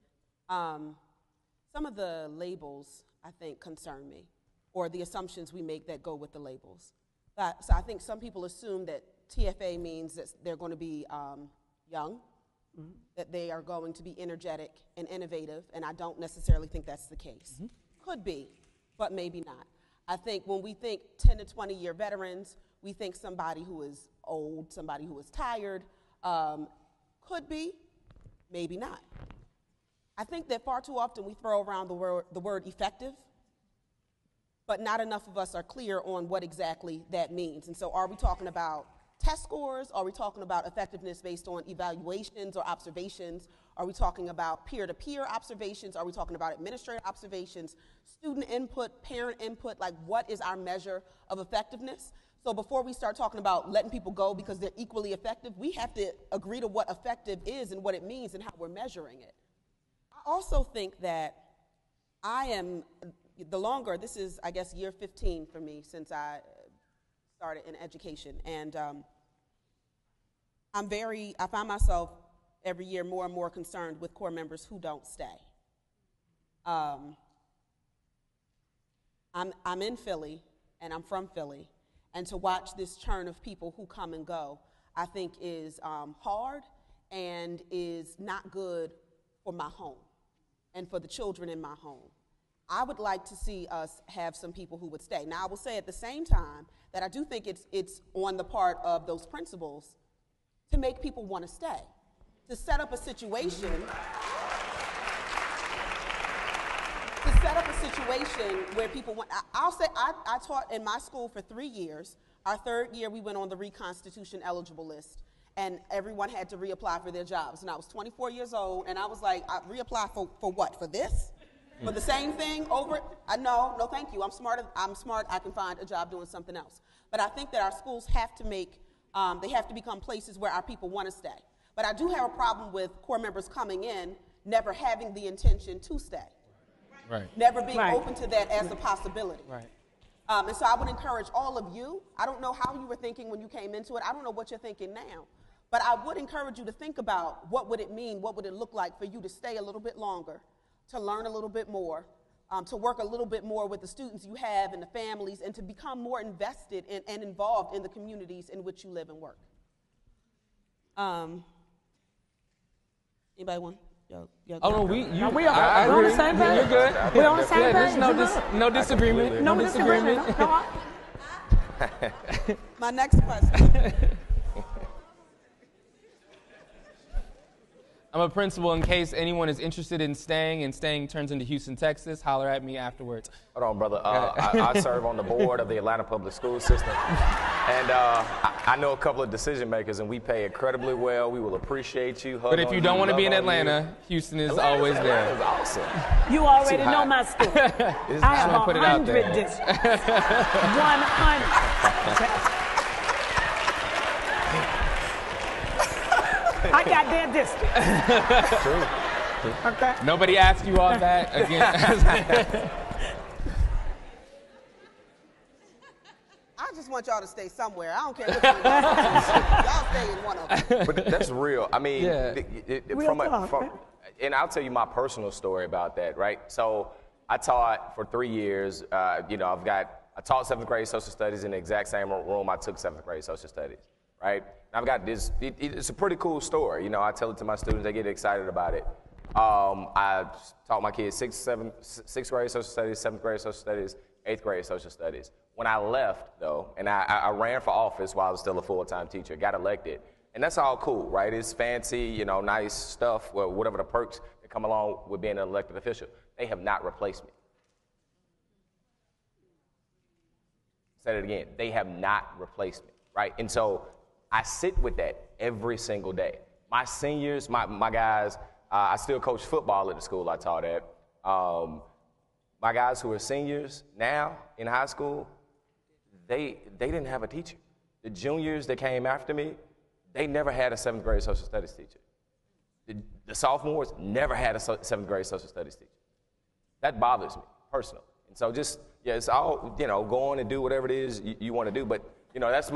Some of the labels, I think, concern me, or the assumptions we make that go with the labels. So I think some people assume that TFA means that they're going to be young, that they are going to be energetic and innovative, and I don't necessarily think that's the case. Could be, but maybe not. I think when we think 10 to 20-year veterans, we think somebody who is old, somebody who is tired. Could be, maybe not. I think that far too often we throw around the word effective, but not enough of us are clear on what exactly that means. And so are we talking about test scores? Are we talking about effectiveness based on evaluations or observations? Are we talking about peer-to-peer observations? Are we talking about administrative observations, student input, parent input? Like, what is our measure of effectiveness? So before we start talking about letting people go because they're equally effective, we have to agree to what effective is and what it means and how we're measuring it. I also think that this is, I guess, year 15 for me since I started in education. And I find myself every year more and more concerned with core members who don't stay. I'm in Philly, and I'm from Philly, and to watch this churn of people who come and go, I think is hard and is not good for my home and for the children in my home. I would like to see us have some people who would stay. Now, I will say at the same time that I do think it's on the part of those principals to make people want to stay, to set up a situation where people want. I'll say I taught in my school for 3 years. Our 3rd year, we went on the reconstitution eligible list, and everyone had to reapply for their jobs. And I was 24 years old, and I was like, I reapply for what? For this? For the same thing over? No, thank you. I'm smart. I can find a job doing something else. But I think that our schools have to they have to become places where our people want to stay. But I do have a problem with core members coming in, never having the intention to stay. Right. never being Right. open to that as a possibility. Right. And so I would encourage all of you, I don't know how you were thinking when you came into it, I don't know what you're thinking now, but I would encourage you to think about what would it mean, what would it look like for you to stay a little bit longer, to learn a little bit more, to work a little bit more with the students you have and the families, and to become more invested in, and involved in the communities in which you live and work. Anybody want? Oh no, we we are I on the agree. same page. You're good. We're on the same Yeah, there's page. no disagreement. No disagreement. No, My next question. I'm a principal. In case anyone is interested in staying, and staying turns into Houston, Texas, holler at me afterwards. Hold on, brother. I serve on the board of the Atlanta Public School System. And I know a couple of decision makers, and we pay incredibly well. We will appreciate you. But if you don't want to be in Atlanta, Houston is always there. Atlanta's awesome. you already Too know hot. my story. I have wanna put it out 100 there. districts. 100. I got their district. True. Okay. Nobody asked you all that again. I just want y'all to stay somewhere. I don't care what y'all stay in one of them. But that's real. I mean, Yeah. Real talk, and I'll tell you my personal story about that, right? So I taught for 3 years. I taught 7th grade social studies in the exact same room I took 7th grade social studies, right? And I've got this, it's a pretty cool story. I tell it to my students, they get excited about it. I taught my kids 6th grade social studies, 7th grade social studies, 8th grade social studies. When I left, though, and I ran for office while I was still a full-time teacher, got elected, and that's all cool, right? It's fancy, nice stuff, whatever the perks that come along with being an elected official. They have not replaced me. Say it again. They have not replaced me, right? And so I sit with that every single day. My seniors, my guys, I still coach football at the school I taught at. My guys who are seniors now in high school, they didn't have a teacher. The juniors that came after me, they never had a 7th grade social studies teacher. The sophomores never had a 7th grade social studies teacher. That bothers me personally. And so it's all, go on and do whatever it is you want to do. But, that's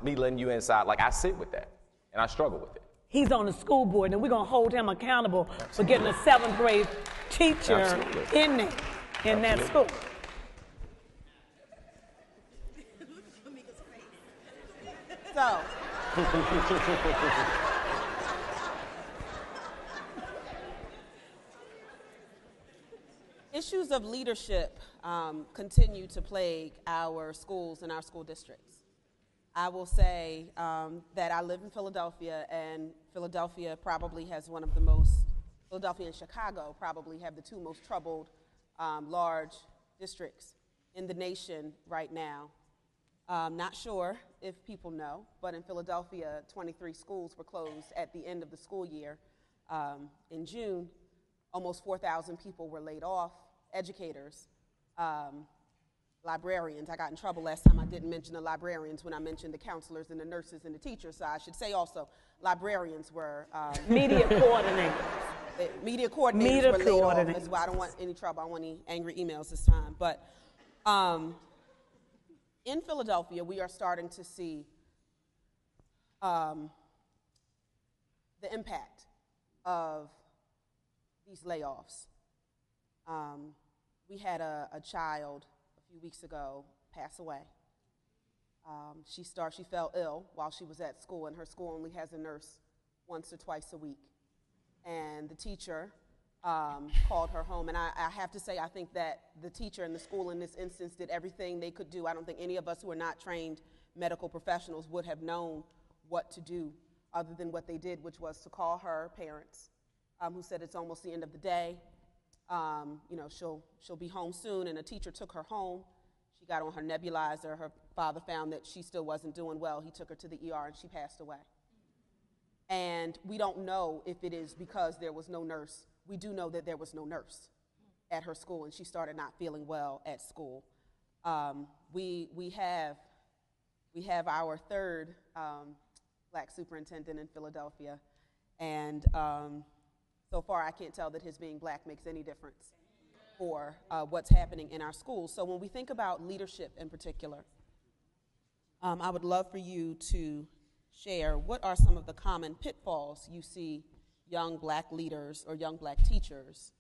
me letting you inside. Like, I sit with that, and I struggle with it. He's on the school board, and we're going to hold him accountable for getting a 7th grade teacher Absolutely. in there, in that school. So, issues of leadership continue to plague our schools and our school districts. I will say that I live in Philadelphia, and Philadelphia probably has one of the most, Philadelphia and Chicago probably have the two most troubled large districts in the nation right now. Not sure if people know, but in Philadelphia, 23 schools were closed at the end of the school year. In June, almost 4,000 people were laid off, educators, librarians. I got in trouble last time I didn't mention the librarians when I mentioned the counselors and the nurses and the teachers, so I should say also librarians were... Media coordinators. Media coordinators were laid off as well. I don't want any trouble. I don't want any angry emails this time. But in Philadelphia, we are starting to see the impact of these layoffs. We had a child a few weeks ago pass away. She fell ill while she was at school, and her school only has a nurse once or twice a week. And the teacher called her home. And I have to say, I think that the teacher and the school in this instance did everything they could do. I don't think any of us who are not trained medical professionals would have known what to do other than what they did, which was to call her parents, who said it's almost the end of the day. She'll be home soon. And a teacher took her home. She got on her nebulizer. Her father found that she still wasn't doing well. He took her to the ER, and she passed away. And we don't know if it is because there was no nurse. We do know that there was no nurse at her school, and she started not feeling well at school. We have our third black superintendent in Philadelphia, and so far I can't tell that his being black makes any difference for what's happening in our schools. So when we think about leadership in particular, I would love for you to share what are some of the common pitfalls you see young black leaders or young black teachers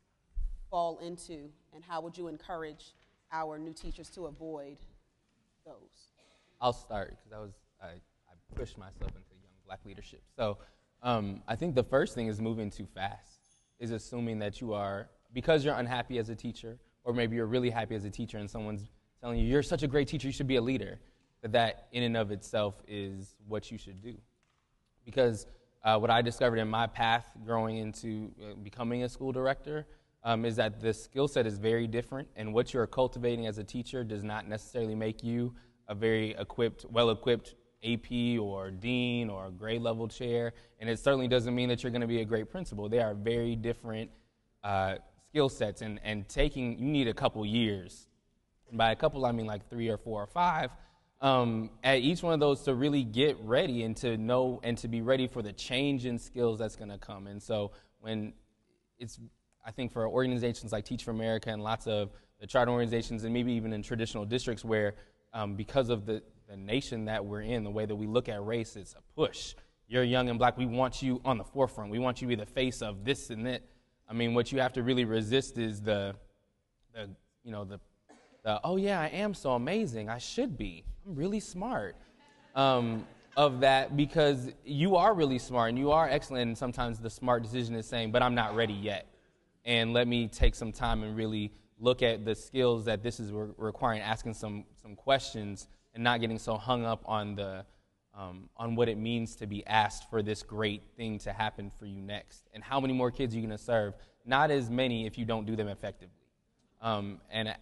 fall into, and how would you encourage our new teachers to avoid those? I'll start because I pushed myself into young black leadership. So I think the first thing is moving too fast, is assuming that you are, because you're unhappy as a teacher, or maybe you're really happy as a teacher and someone's telling you, you're such a great teacher, you should be a leader, that in and of itself is what you should do. Because what I discovered in my path growing into becoming a school director is that the skill set is very different, and what you're cultivating as a teacher does not necessarily make you a very well-equipped AP or dean or grade level chair, and it certainly doesn't mean that you're going to be a great principal. They are very different skill sets, and you need a couple years. And by a couple, I mean like 3 or 4 or 5, at each one of those to really get ready and to know and to be ready for the change in skills that's going to come. And so I think for organizations like Teach for America and lots of the charter organizations and maybe even in traditional districts where because of the nation that we're in, the way that we look at race, it's a push. You're young and black. We want you on the forefront. We want you to be the face of this and that. I mean, what you have to really resist is the oh yeah, I am so amazing. I should be. I'm really smart. Of that, because you are really smart and you are excellent, and sometimes the smart decision is saying, but I'm not ready yet. And let me take some time and really look at the skills that this is requiring, asking some questions and not getting so hung up on on what it means to be asked for this great thing to happen for you next. And how many more kids are you going to serve? Not as many if you don't do them effectively. And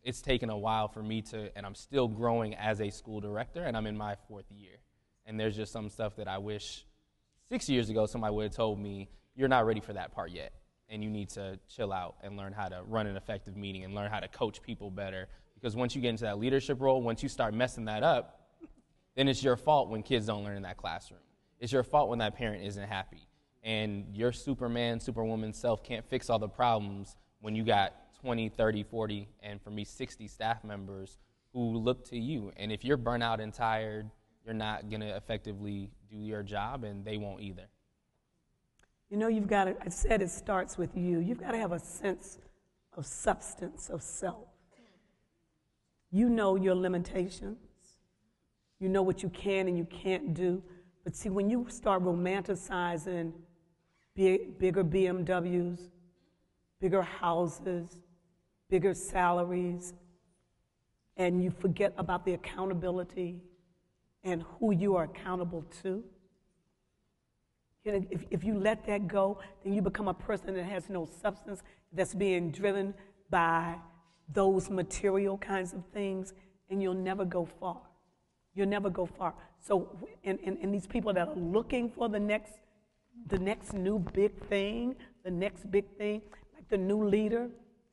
it's taken a while for me and I'm still growing as a school director, and I'm in my 4th year. And there's just some stuff that I wish 6 years ago somebody would have told me, you're not ready for that part yet, and you need to chill out and learn how to run an effective meeting and learn how to coach people better. Because once you get into that leadership role, once you start messing that up, then it's your fault when kids don't learn in that classroom. It's your fault when that parent isn't happy. And your Superman, Superwoman self can't fix all the problems when you got 20, 30, 40, and for me, 60 staff members who look to you. And if you're burnt out and tired, you're not going to effectively do your job, and they won't either. You know, you've got to, I said it starts with you. You've got to have a sense of substance of self. You know your limitations. You know what you can and you can't do. But see, when you start romanticizing bigger BMWs, bigger houses, bigger salaries, and you forget about the accountability and who you are accountable to, you know, if you let that go, then you become a person that has no substance, that's being driven by those material kinds of things, and you'll never go far. You'll never go far. So, and these people that are looking for the next new big thing, like the new leader,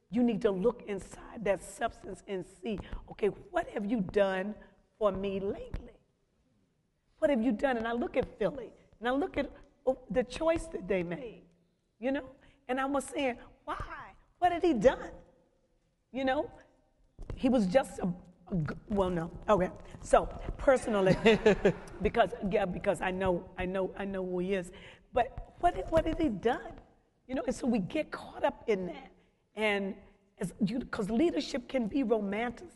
you need to look inside that substance and see, okay, what have you done for me lately? What have you done? And I look at Philly, and I look at the choice that they made, you know? And I was saying, why? What had he done? You know? He was just well, no. Okay. So, personally, because I know who he is. But what had he done? You know, and so we get caught up in that. And because leadership can be romanticizing.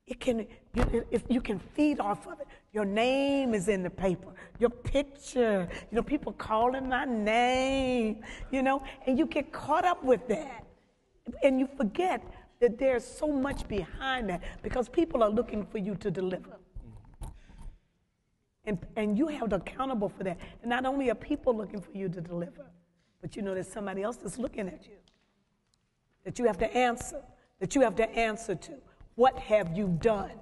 You can feed off of it. Your name is in the paper, your picture, you know, people calling my name, you know, and you get caught up with that. And you forget that there's so much behind that because people are looking for you to deliver. And you held accountable for that. And not only are people looking for you to deliver, but you know there's somebody else that's looking at you, that you have to answer to. What have you done?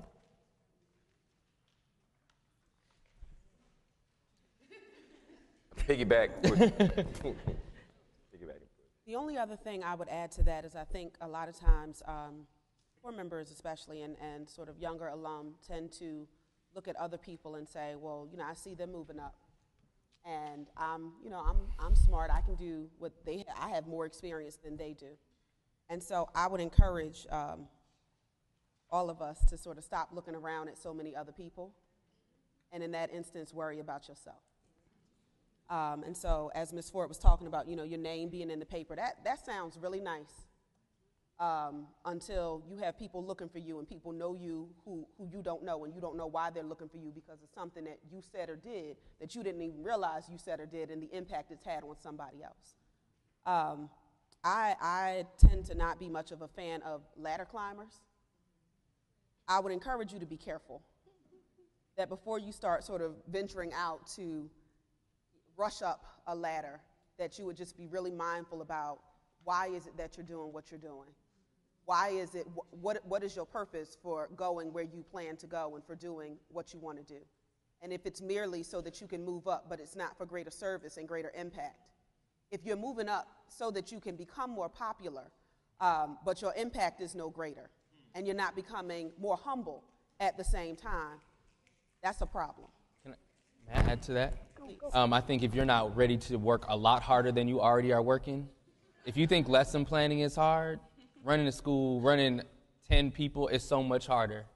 Piggyback. The only other thing I would add to that is I think a lot of times core members especially and sort of younger alum tend to look at other people and say, well, you know, I see them moving up. And I'm smart. I can do what I have more experience than they do. And so I would encourage all of us to sort of stop looking around at so many other people, and in that instance, worry about yourself. And so as Ms. Ford was talking about, your name being in the paper, that sounds really nice until you have people looking for you and people know you who you don't know, and you don't know why they're looking for you because of something that you said or did that you didn't even realize you said or did, and the impact it's had on somebody else. I tend to not be much of a fan of ladder climbers. I would encourage you to be careful, that before you start sort of venturing out to rush up a ladder, that you would just be really mindful about why is it that you're doing what you're doing? Why is it, what is your purpose for going where you plan to go and for doing what you want to do? And if it's merely so that you can move up, but it's not for greater service and greater impact. If you're moving up so that you can become more popular, but your impact is no greater, and you're not becoming more humble at the same time, that's a problem. May I add to that? I think if you're not ready to work a lot harder than you already are working, if you think lesson planning is hard, running a school, running 10 people is so much harder,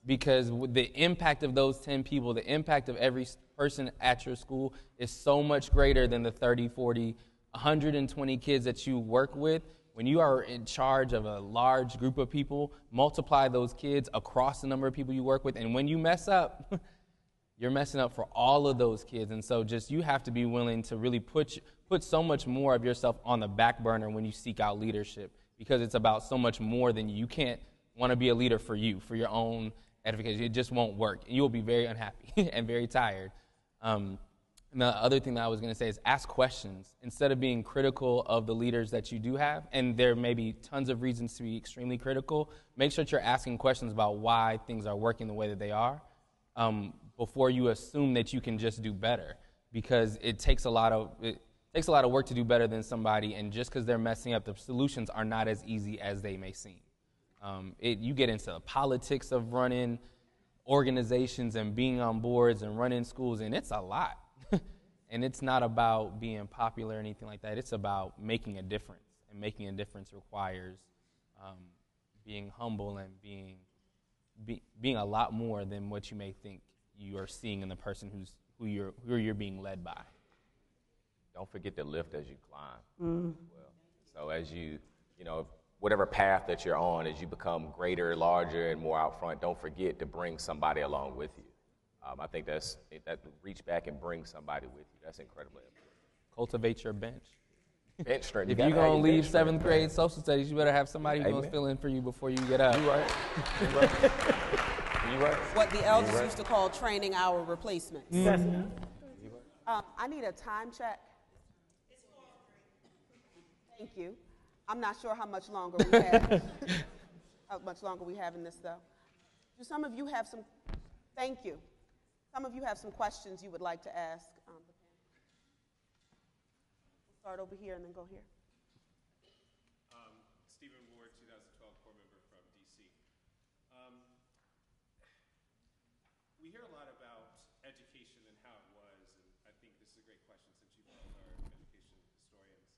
because the impact of those 10 people, the impact of every person at your school is so much greater than the 30, 40, 120 kids that you work with. When you are in charge of a large group of people, multiply those kids across the number of people you work with, and when you mess up, you're messing up for all of those kids. And so just you have to be willing to really put so much more of yourself on the back burner when you seek out leadership, because it's about so much more than you. You can't want to be a leader for you, for your own edification. It just won't work. You will be very unhappy and very tired. And the other thing that I was going to say is ask questions. Instead of being critical of the leaders that you do have, and there may be tons of reasons to be extremely critical, make sure that you're asking questions about why things are working the way that they are before you assume that you can just do better, because it takes a lot of work to do better than somebody, and just because they're messing up, the solutions are not as easy as they may seem. You get into the politics of running organizations and being on boards and running schools, and it's a lot. And it's not about being popular or anything like that. It's about making a difference, and making a difference requires being humble and being a lot more than what you may think you are seeing in the person who you're being led by. Don't forget to lift as you climb. Well, so as you whatever path that you're on, as you become greater, larger, and more out front, don't forget to bring somebody along with you. I think that reach back and bring somebody with you. That's incredibly important. Cultivate your bench. Bench strength. If you're going to leave 7th grade social studies, you better have somebody who's going to fill in for you before you get up. You're right. You're right. You're right. What the elders used to call training hour replacements. I need a time check. Thank you. I'm not sure how much longer we have. How much longer we have in this, though. Do some of you have some? Thank you. Some of you have some questions you would like to ask the panel. We'll start over here and then go here. Stephen Ward, 2012 Corps member from DC. We hear a lot about education and how it was, and I think this is a great question since you both are education historians.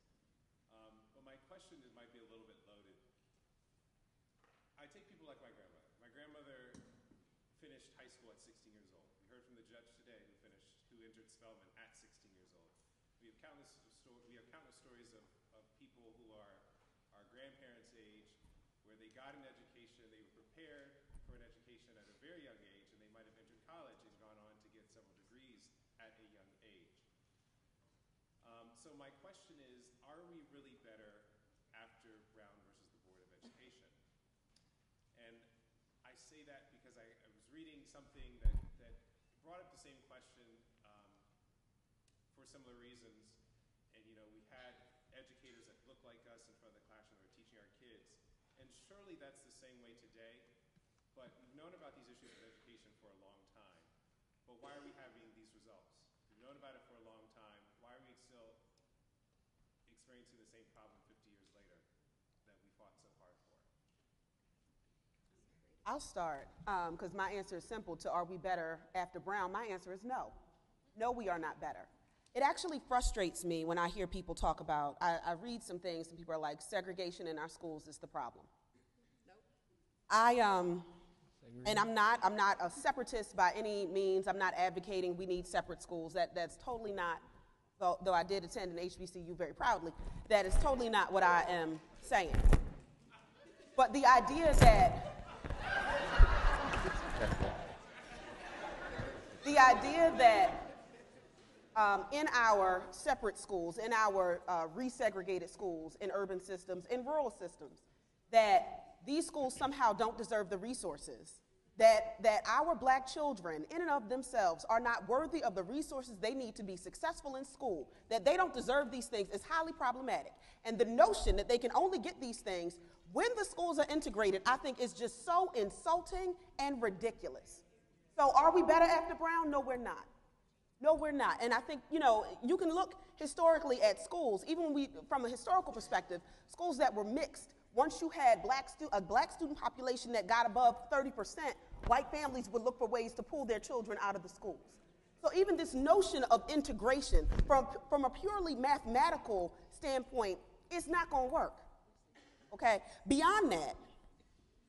But my question might be a little bit loaded. I take people like my grandmother. My grandmother finished high school at 16 years old. We heard from the judge today who entered Spelman at 16 years old. We have countless stories of people who are our grandparents' age, where they got an education, they were prepared for an education at a very young age, and they might have entered college and gone on to get several degrees at a young age. So my question is, are we really better after Brown versus the Board of Education? And I say that because I was reading something that brought up the same question for similar reasons. And we had educators that look like us in front of the classroom that are teaching our kids. And surely that's the same way today. But we've known about these issues of education for a long time. But why are we having these results? We've known about it for a long time. Why are we still experiencing the same problem 50 years later that we fought so hard for? I'll start, because my answer is simple to are we better after Brown? My answer is no. No, we are not better. It actually frustrates me when I hear people talk about, I read some things and people are like, segregation in our schools is the problem. And I'm not a separatist by any means. I'm not advocating we need separate schools. That's totally not, though I did attend an HBCU very proudly, that is totally not what I am saying. But the idea that, in our separate schools, in our resegregated schools, in urban systems, in rural systems, that these schools somehow don't deserve the resources, that our black children in and of themselves are not worthy of the resources they need to be successful in school, that they don't deserve these things is highly problematic. And the notion that they can only get these things when the schools are integrated, I think is just so insulting and ridiculous. So are we better after Brown? No, we're not. No, we're not. And I think, you can look historically at schools, even from a historical perspective, schools that were mixed. Once you had a black student population that got above 30%, white families would look for ways to pull their children out of the schools. So even this notion of integration from a purely mathematical standpoint is not going to work. Okay? Beyond that,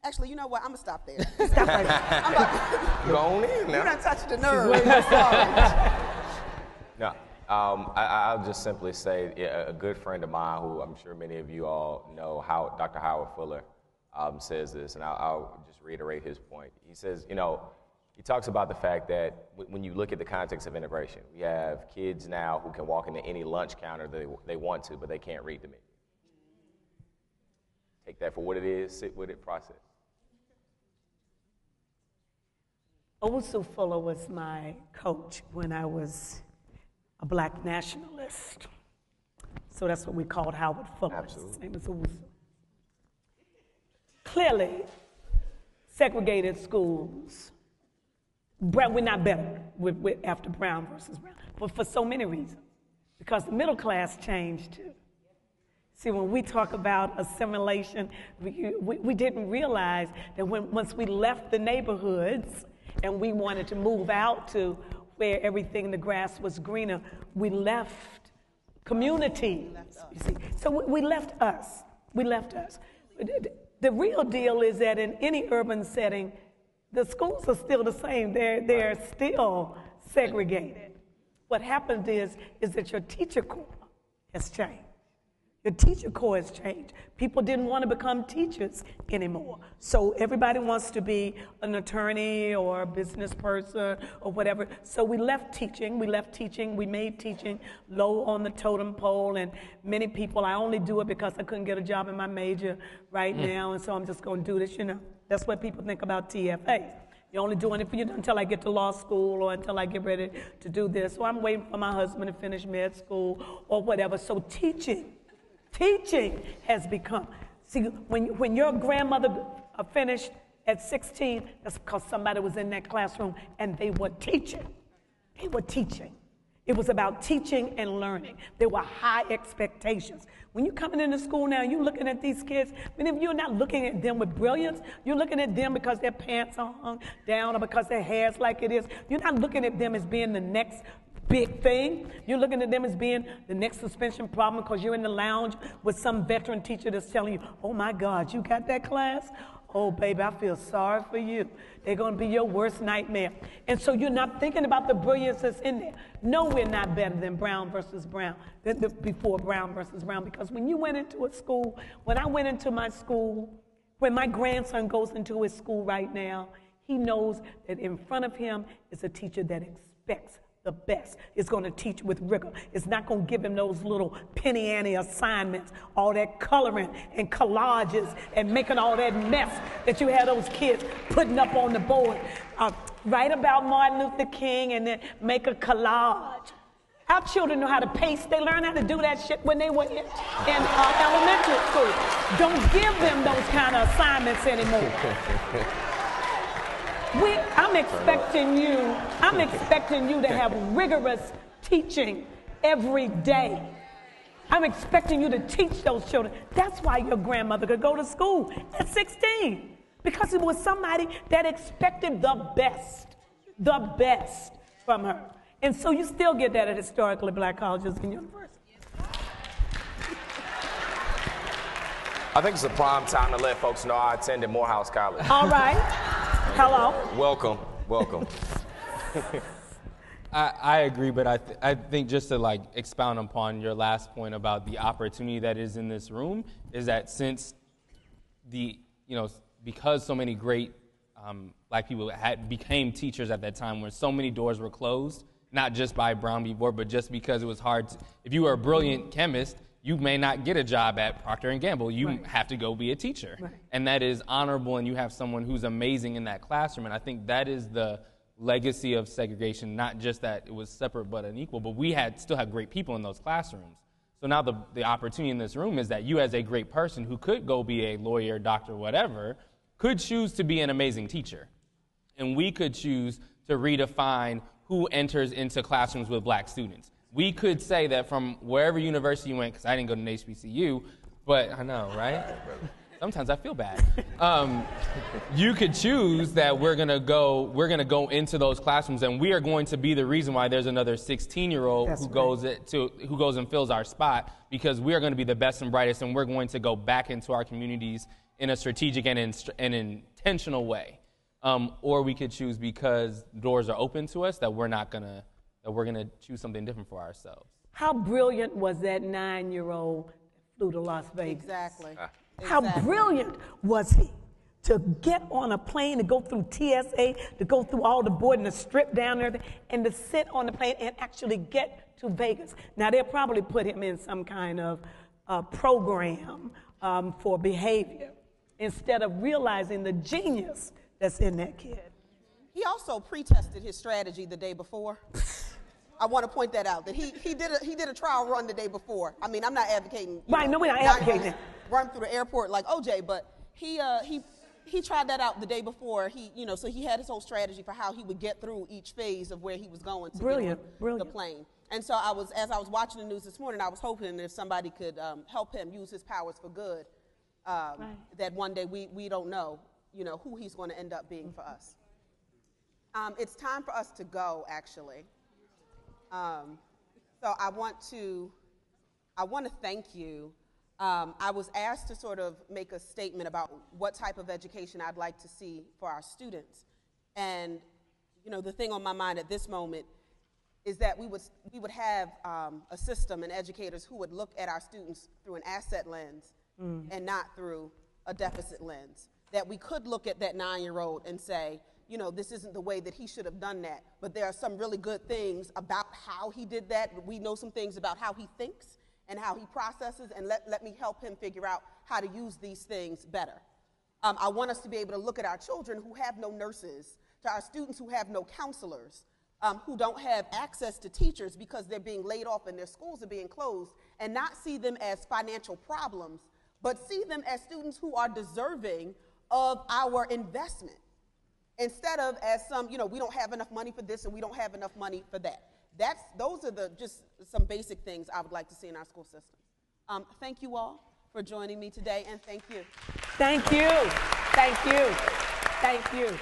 actually, you know what? I'm going to stop there. Stop right there. Go on in now. You done touched the nerve. No, I'll just simply say a good friend of mine who I'm sure many of you all know, Dr. Howard Fuller, says this, and I'll just reiterate his point. He says, he talks about the fact that when you look at the context of integration, we have kids now who can walk into any lunch counter they want to, but they can't read the menu. Take that for what it is, sit with it, process. Owusu Fuller was my coach when I was a black nationalist. So that's what we called Howard Fuller. Absolutely. His name is Owusu. Clearly, segregated schools, we're not better after Brown versus Brown, but for so many reasons. Because the middle class changed too. See, when we talk about assimilation, we didn't realize that once we left the neighborhoods and we wanted to move out to where everything, the grass was greener, we left community. You see? So we left us. We left us. The real deal is that in any urban setting, the schools are still the same. They're still segregated. What happened is that your teacher corps has changed. Your teacher corps has changed. People didn't want to become teachers anymore. So everybody wants to be an attorney or a business person or whatever. So we left teaching. We made teaching low on the totem pole. And many people, I only do it because I couldn't get a job in my major right now. And so I'm just going to do this, That's what people think about TFAs. You're only doing it until I get to law school or until I get ready to do this. So I'm waiting for my husband to finish med school or whatever. So teaching has become, see, when your grandmother finished at 16, that's because somebody was in that classroom and they were teaching. They were teaching. It was about teaching and learning. There were high expectations. When you're coming into school now, you're looking at these kids, and if you're not looking at them with brilliance, you're looking at them because their pants are hung down or because their hair's like it is. You're not looking at them as being the next big thing. You're looking at them as being the next suspension problem because you're in the lounge with some veteran teacher that's telling you, oh my God, you got that class? Oh, baby, I feel sorry for you. They're going to be your worst nightmare. And so you're not thinking about the brilliance that's in there. No, we're not better than Brown versus Brown, before Brown versus Brown, because when you went into a school, when I went into my school, when my grandson goes into his school right now, he knows that in front of him is a teacher that expects the best. It's going to teach with rigor. It's not going to give him those little penny ante assignments, all that coloring and collages and making all that mess that you had those kids putting up on the board. Write about Martin Luther King and then make a collage. Our children know how to paste. They learn how to do that shit when they were in elementary school. Don't give them those kind of assignments anymore. I'm expecting you to have rigorous teaching every day. I'm expecting you to teach those children. That's why your grandmother could go to school at 16, because it was somebody that expected the best from her. And so you still get that at historically black colleges and universities. I think it's a prime time to let folks know I attended Morehouse College. All right. Hello. Welcome, welcome. I agree, but I think just to like expound upon your last point about the opportunity that is in this room is that since because so many great black people became teachers at that time, when so many doors were closed, not just by Brown v. Board, but just because it was hard if you were a brilliant chemist, you may not get a job at Procter & Gamble. You have to go be a teacher. Right. And that is honorable, and you have someone who's amazing in that classroom. And I think that is the legacy of segregation, not just that it was separate but unequal, but we still had great people in those classrooms. So now the opportunity in this room is that you as a great person who could go be a lawyer, doctor, whatever, could choose to be an amazing teacher. And we could choose to redefine who enters into classrooms with black students. We could say that from wherever university you went, because I didn't go to an HBCU, but I know, right? Sometimes I feel bad. You could choose that we're gonna go into those classrooms, and we are going to be the reason why there's another 16-year-old who goes and fills our spot, because we are going to be the best and brightest, and we're going to go back into our communities in a strategic and intentional way. Or we could choose, because doors are open to us, that we're gonna choose something different for ourselves. How brilliant was that 9-year-old that flew to Las Vegas? Exactly. How brilliant was he to get on a plane, to go through TSA, to go through all the boarding, to strip down there, and to sit on the plane and actually get to Vegas. Now, they'll probably put him in some kind of program for behavior instead of realizing the genius that's in that kid. He also pre-tested his strategy the day before. I want to point that out, that he did a trial run the day before. I mean, I'm not advocating. Right, no, we're not advocating that. Run through the airport like OJ, but he tried that out the day before. So he had his whole strategy for how he would get through each phase of where he was going to get on the plane. And so as I was watching the news this morning, I was hoping if somebody could help him use his powers for good, that one day we don't know, who he's going to end up being for us. It's time for us to go, actually. So I want to thank you. I was asked to sort of make a statement about what type of education I'd like to see for our students. And, the thing on my mind at this moment is that we would have a system and educators who would look at our students through an asset lens and not through a deficit lens. That we could look at that 9-year-old and say, this isn't the way that he should have done that, but there are some really good things about how he did that. We know some things about how he thinks and how he processes, and let me help him figure out how to use these things better. I want us to be able to look at our children who have no nurses, to our students who have no counselors, who don't have access to teachers because they're being laid off and their schools are being closed, and not see them as financial problems, but see them as students who are deserving of our investment. Instead of as some, we don't have enough money for this and we don't have enough money for that. Those are just some basic things I would like to see in our school system. Thank you all for joining me today, and thank you. Thank you. Thank you. Thank you.